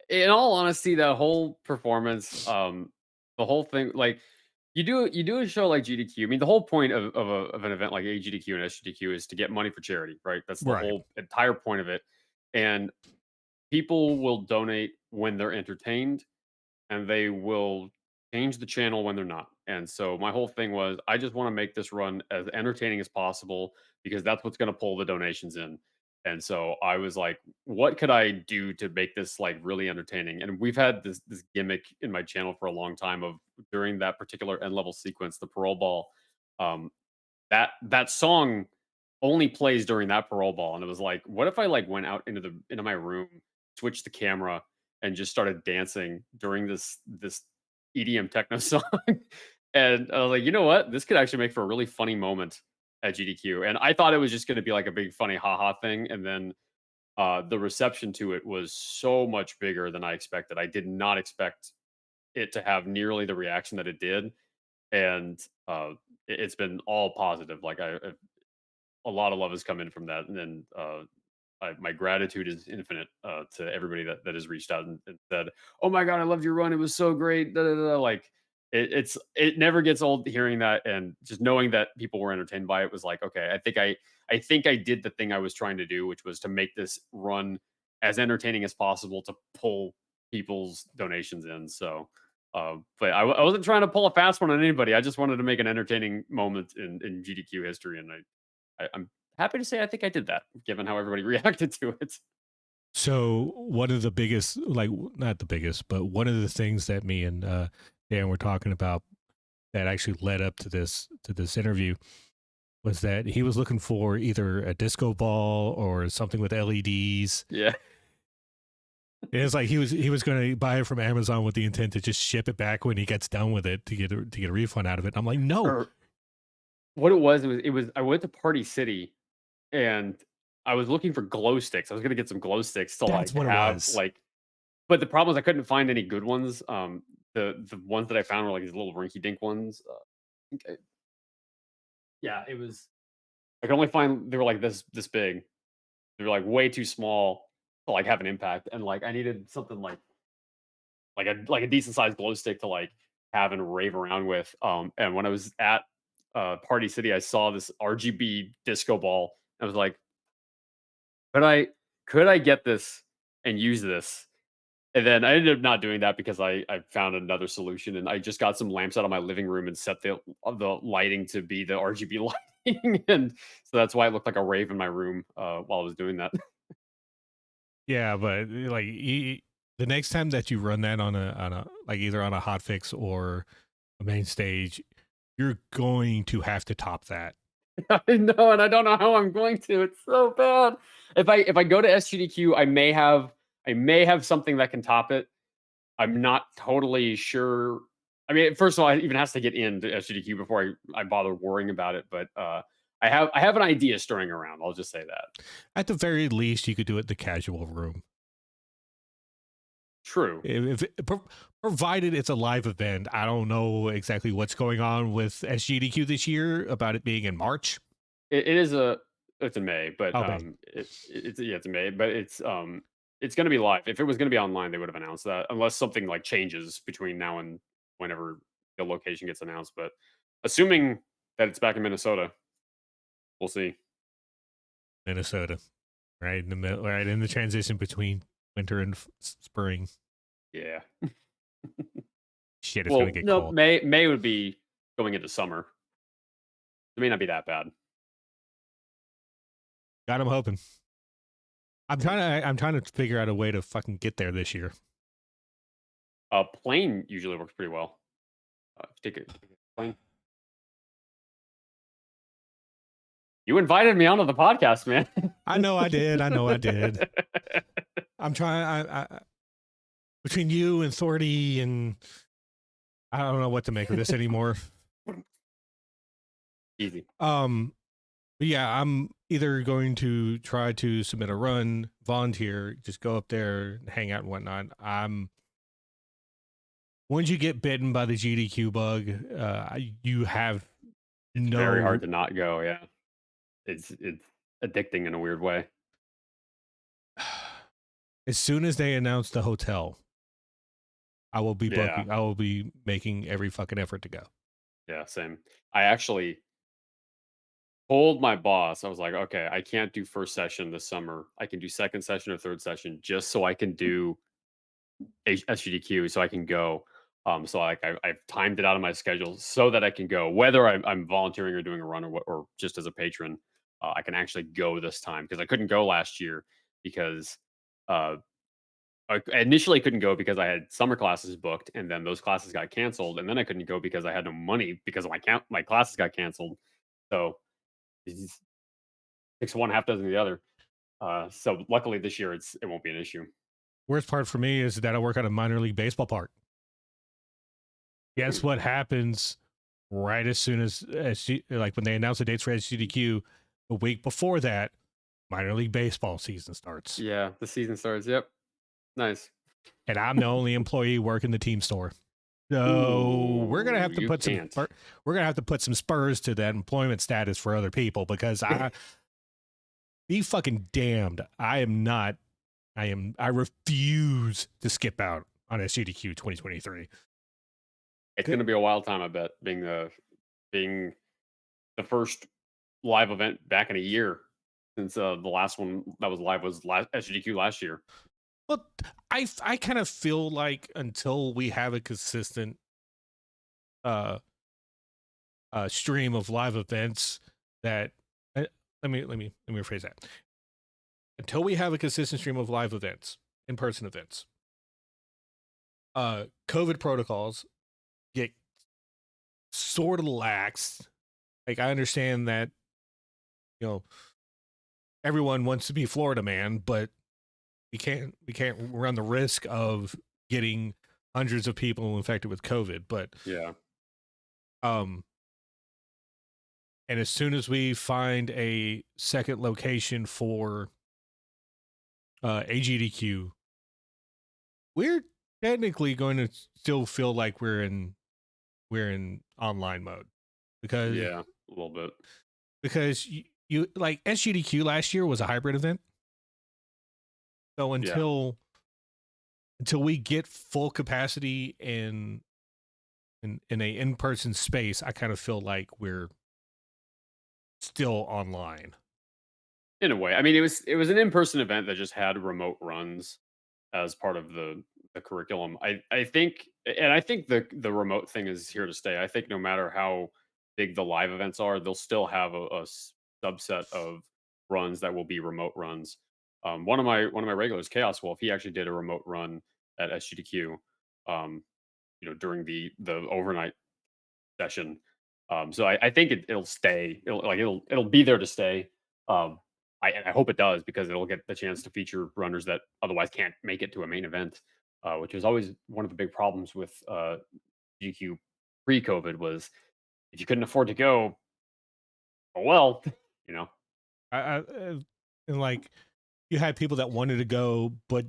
in all honesty, that whole performance, the whole thing, like you do a show like GDQ. I mean, the whole point of an event like AGDQ and SGDQ is to get money for charity, right? That's the Right. whole entire point of it. And people will donate when they're entertained, and they will change the channel when they're not. And so my whole thing was I just want to make this run as entertaining as possible because that's what's going to pull the donations in. And so I was like, what could I do to make this like really entertaining? And we've had this gimmick in my channel for a long time of during that particular end level sequence, the parole ball. Um, that song only plays during that parole ball, and it was like, what if I like went out into my room, switched the camera, and just started dancing during this EDM techno song? And I was like, you know what, this could actually make for a really funny moment at GDQ. And I thought it was just going to be like a big funny haha thing, and then the reception to it was so much bigger than I expected. I did not expect it to have nearly the reaction that it did, and it's been all positive. Like a lot of love has come in from that, and then my gratitude is infinite to everybody that has reached out and said, "Oh my god, I loved your run. It was so great." Da, da, da. Like it never gets old hearing that, and just knowing that people were entertained by it was like, okay, I think I did the thing I was trying to do, which was to make this run as entertaining as possible to pull people's donations in. So. But I wasn't trying to pull a fast one on anybody. I just wanted to make an entertaining moment in GDQ history, and I'm happy to say I think I did that, given how everybody reacted to it. So one of the biggest, like not the biggest, but one of the things that me and Dan were talking about that actually led up to this interview was that he was looking for either a disco ball or something with LEDs. Yeah. It's like he was going to buy it from Amazon with the intent to just ship it back when he gets done with it to get a refund out of it. And I'm like, no. Or what it was I went to Party City and I was looking for glow sticks. I was gonna get some glow sticks to That's like what it have was. like, but the problem is I couldn't find any good ones. The ones that I found were like these little rinky dink ones. I think yeah, it was. I could only find they were like this big. They were like way too small to like have an impact, and like I needed something like a decent sized glow stick to like have and rave around with. And when I was at Party City, I saw this RGB disco ball. I was like, could I get this and use this? And then I ended up not doing that because I found another solution, and I just got some lamps out of my living room and set the lighting to be the RGB lighting, and so that's why it looked like a rave in my room while I was doing that. Yeah, but like the next time that you run that on a like either on a hotfix or a main stage, you're going to have to top that. I know, and I don't know how I'm going to. It's so bad. If I go to SGDQ, I may have something that can top it. I'm not totally sure. I mean, first of all, it even has to get into SGDQ before I bother worrying about it. But I have an idea stirring around. I'll just say that. At the very least, you could do it in the casual room. True. Provided it's a live event. I don't know exactly what's going on with SGDQ this year about it being in March. It is it's in May, but Oh, May. it's in May, but it's going to be live. If it was going to be online, they would have announced that, unless something like changes between now and whenever the location gets announced. But assuming that it's back in Minnesota, we'll see. Minnesota, right in the middle, right in the transition between winter and spring. Yeah. Shit, it's Well, gonna get no, cold. May would be going into summer. It may not be that bad. God, I'm hoping. I'm trying to figure out a way to fucking get there this year. Plane usually works pretty well. Take a plane. You invited me onto the podcast, man. I know I did. I'm trying. I between you and Thordy and I don't know what to make of this anymore. Easy. But yeah, I'm either going to try to submit a run, volunteer, just go up there, hang out and whatnot. Once you get bitten by the GDQ bug, you have no. Very hard to not go. Yeah, it's addicting in a weird way. As soon as they announce the hotel, I will be Yeah. booking. I will be making every fucking effort to go. Yeah, same. I actually told my boss, I was like, okay, I can't do first session this summer. I can do second session or third session just so I can do SGDQ so I can go. So like I've timed it out of my schedule so that I can go, whether I'm volunteering or doing a run or just as a patron. I can actually go this time because I couldn't go last year because uh, I initially couldn't go because I had summer classes booked, and then those classes got canceled, and then I couldn't go because I had no money because my classes got canceled. So it's 6 of one, half dozen of the other. So luckily this year it won't be an issue. Worst part for me is that I work at a minor league baseball park. Guess what happens right as soon as like when they announce the dates for SGDQ, a week before that, minor league baseball season starts. Yeah, the season starts. Yep, nice. And I'm the only employee working the team store. So we're gonna have to You put can't. we're gonna have to put some spurs to that employment status for other people because I be fucking damned. I refuse to skip out on SGDQ 2023. It's gonna be a wild time, I bet, being the first live event back in a year since the last one that was live was SGDQ last year. Well, I kind of feel like until we have a consistent uh stream of live events that let me rephrase that. Until we have a consistent stream of live events, in-person events, COVID protocols get sort of laxed. Like I understand that, you know, everyone wants to be Florida man, but we can't run the risk of getting hundreds of people infected with COVID. But Yeah, and as soon as we find a second location for AGDQ, we're technically going to still feel like we're in online mode because yeah, a little bit. because you like SGDQ last year was a hybrid event. So Yeah, until we get full capacity in a in-person space, I kind of feel like we're still online. in a way. I mean, it was an in-person event that just had remote runs as part of the curriculum. I think, and I think the remote thing is here to stay. I think no matter how big the live events are, they'll still have a subset of runs that will be remote runs. One of my regulars, Chaos Wolf, he actually did a remote run at SGDQ. Um, during the overnight session. So I think it'll stay. It'll be there to stay. Um, I hope it does because it'll get the chance to feature runners that otherwise can't make it to a main event, which was always one of the big problems with GQ pre-COVID was if you couldn't afford to go, oh well, you know. And like you had people that wanted to go but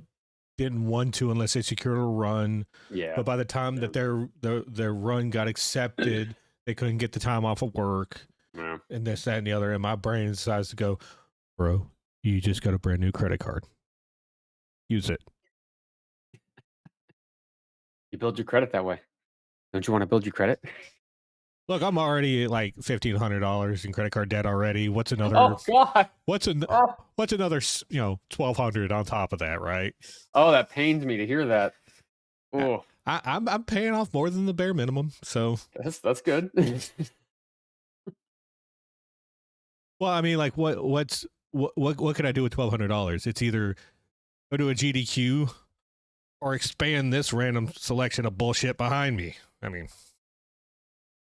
didn't want to unless they secured a run. Yeah, But by the time that their run got accepted, they couldn't get the time off of work yeah. and this, that, and the other. And my brain decides to go, bro, you just got a brand new credit card. Use it. You build your credit that way. Don't you want to build your credit? Look, I'm already like $1,500 in credit card debt already. What's another? Oh God! What's Oh, another? $1,200 on top of that, right? oh, that pains me to hear that. Oh, I'm paying off more than the bare minimum. So, that's good. well, I mean, like, what can I do with $1,200? It's either go to a GDQ or expand this random selection of bullshit behind me. I mean,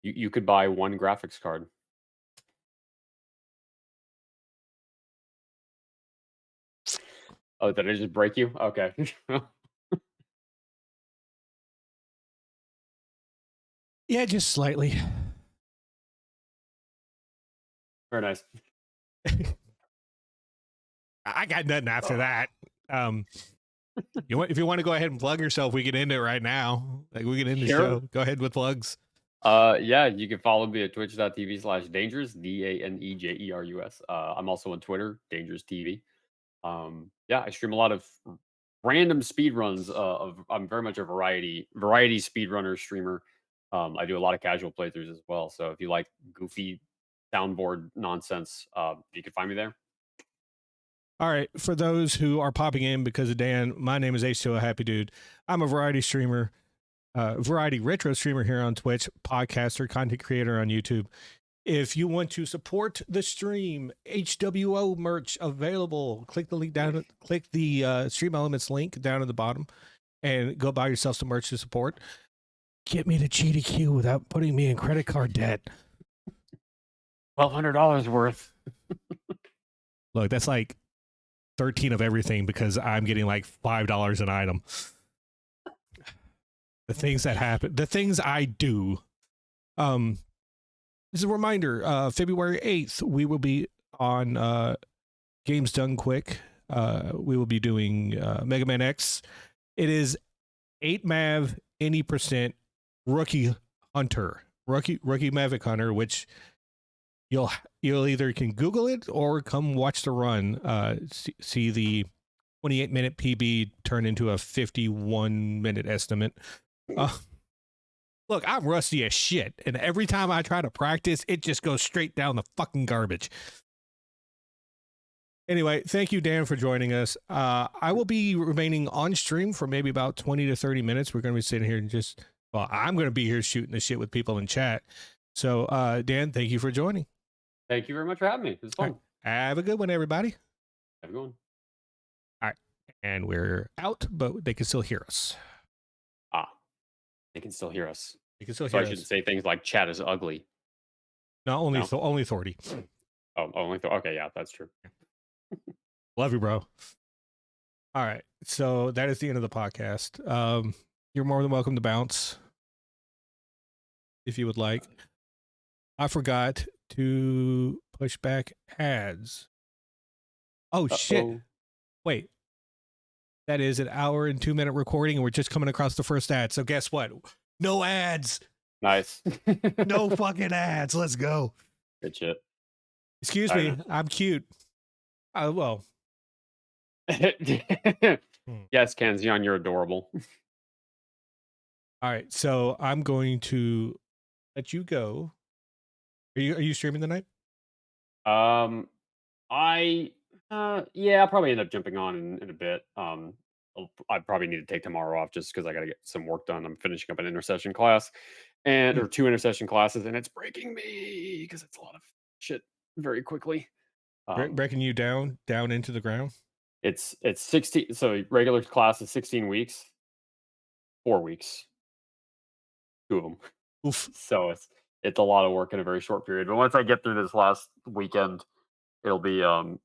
You could buy one graphics card. Oh, did I just break you? Okay. yeah, just slightly. Very nice. I got nothing after that. If you want to go ahead and plug yourself, we can end it right now. Like we can end the Sure. show. Go ahead with plugs. Yeah, you can follow me at twitch.tv/dangerous, DANEJERUS. I'm also on Twitter, Dangerous TV. Yeah, I stream a lot of random speed runs. I'm very much a variety speedrunner streamer. I do a lot of casual playthroughs as well. So if you like goofy soundboard nonsense, you can find me there. All right, for those who are popping in because of Dan, my name is H2O Happydude. I'm a variety streamer, variety retro streamer here on Twitch, podcaster, content creator on YouTube. If you want to support the stream, HWO merch available. Click the link down. Click the Stream Elements link down at the bottom, and go buy yourself some merch to support. Get me to GDQ without putting me in credit card debt. $1,200 worth. Look, that's like 13 of everything because I'm getting like $5 an item. The things that happen, the things I do. As a reminder, February 8th, we will be on Games Done Quick. We will be doing Mega Man X. It is 8 Mav, any percent, rookie hunter. Rookie Mavic Hunter, which you'll either can Google it or come watch the run. See the 28-minute PB turn into a 51-minute estimate. Look, I'm rusty as shit, and every time I try to practice, it just goes straight down the fucking garbage. Anyway, thank you, Dan, for joining us. I will be remaining on stream for maybe about 20 to 30 minutes. We're going to be sitting here and I'm going to be here shooting the shit with people in chat. So, Dan, thank you for joining. Thank you very much for having me. It was fun. Right. Have a good one, everybody. Have a good one. All right. And we're out, but they can still hear us. They can still hear us. They can still So hear I shouldn't us. say things like chat is ugly. No, only No? only Thordy. Oh, only okay, yeah, that's true. Love you, bro. All right. So that is the end of the podcast. You're more than welcome to bounce if you would like. I forgot to push back ads. Oh, shit. Wait. That is an hour and 2-minute recording, and we're just coming across the first ad. So guess what? No ads. Nice. No fucking ads. Let's go. Good shit. Excuse me. I'm cute. Well. Yes, Kenzion, you're adorable. All right. So I'm going to let you go. Are you streaming tonight? Yeah, I'll probably end up jumping on in a bit. I probably need to take tomorrow off just because I got to get some work done. I'm finishing up an intercession class or 2 intercession classes, and it's breaking me because it's a lot of shit very quickly. Breaking you down into the ground. It's 16. So regular class is 16 weeks, 4 weeks, 2 of them. Oof. So it's a lot of work in a very short period. But once I get through this last weekend, it'll be I'll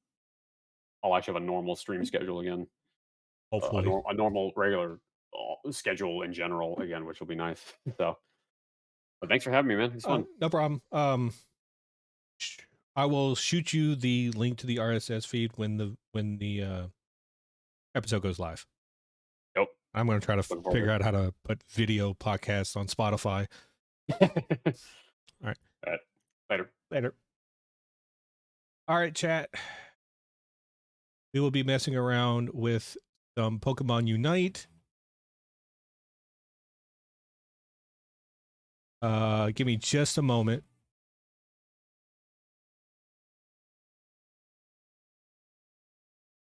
actually have a normal stream schedule again. Hopefully, a normal regular schedule in general again, which will be nice. So, but thanks for having me, man. It's fun. No problem. I will shoot you the link to the RSS feed when the episode goes live. Yep. I'm going to try to figure out how to put video podcasts on Spotify. All right. Later. All right, chat. We will be messing around with some Pokemon Unite. Give me just a moment.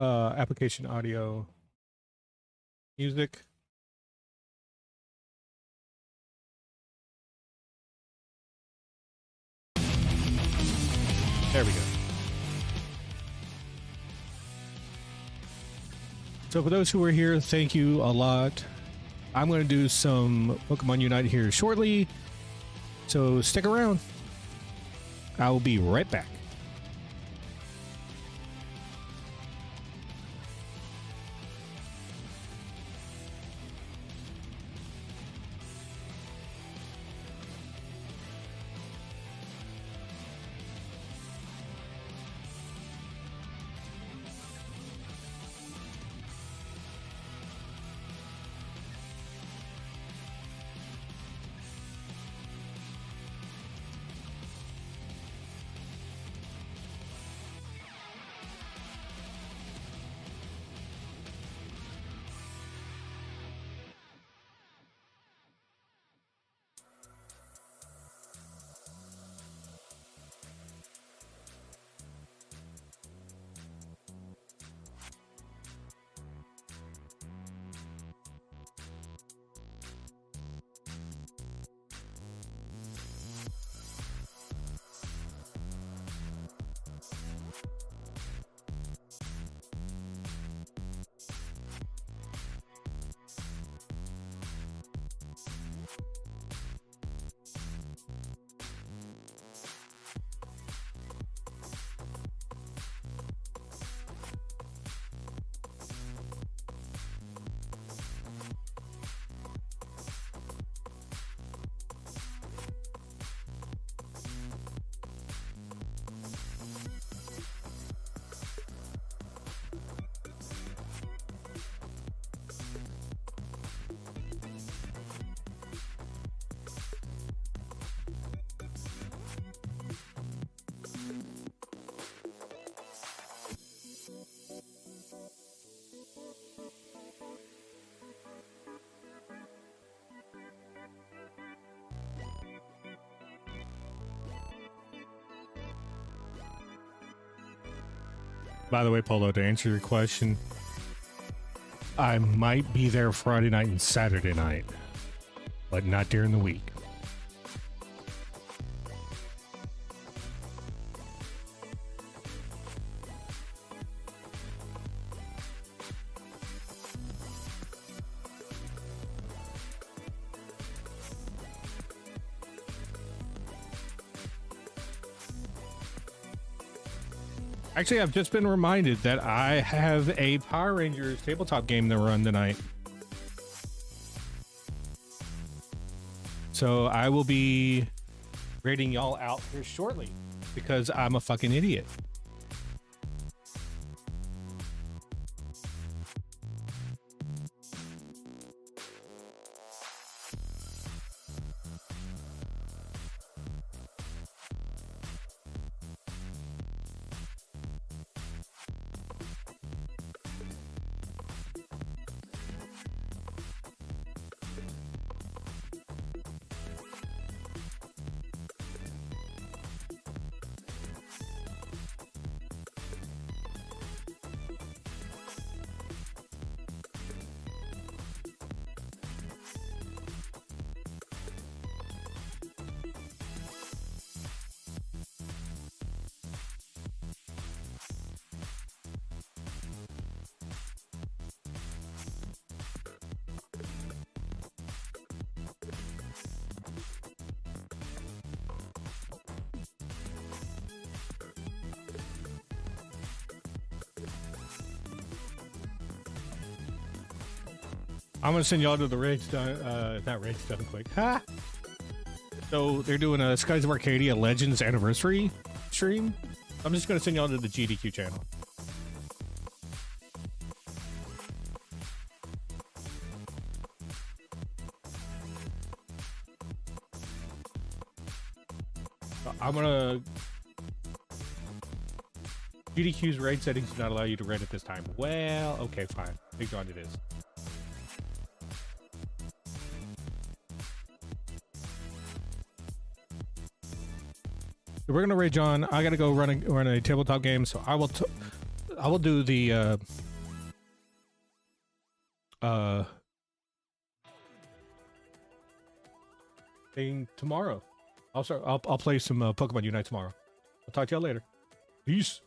Application audio, music. There we go. So for those who are here, thank you a lot. I'm going to do some Pokemon Unite here shortly, so stick around. I will be right back. By the way, Polo, to answer your question, I might be there Friday night and Saturday night, but not during the week. Actually, I've just been reminded that I have a Power Rangers tabletop game to run tonight. So I will be rating y'all out here shortly because I'm a fucking idiot. I'm gonna send y'all to the Rage Done, not Rage Done Quick. Ha! So they're doing a Skies of Arcadia Legends anniversary stream. I'm just gonna send y'all to the GDQ channel. I'm gonna... GDQ's raid settings do not allow you to raid at this time. Well, okay, fine. Big John it is. We're gonna raid John. I gotta go run a tabletop game, so I will do the thing tomorrow. I'll play some Pokemon Unite tomorrow. I'll talk to y'all later. Peace.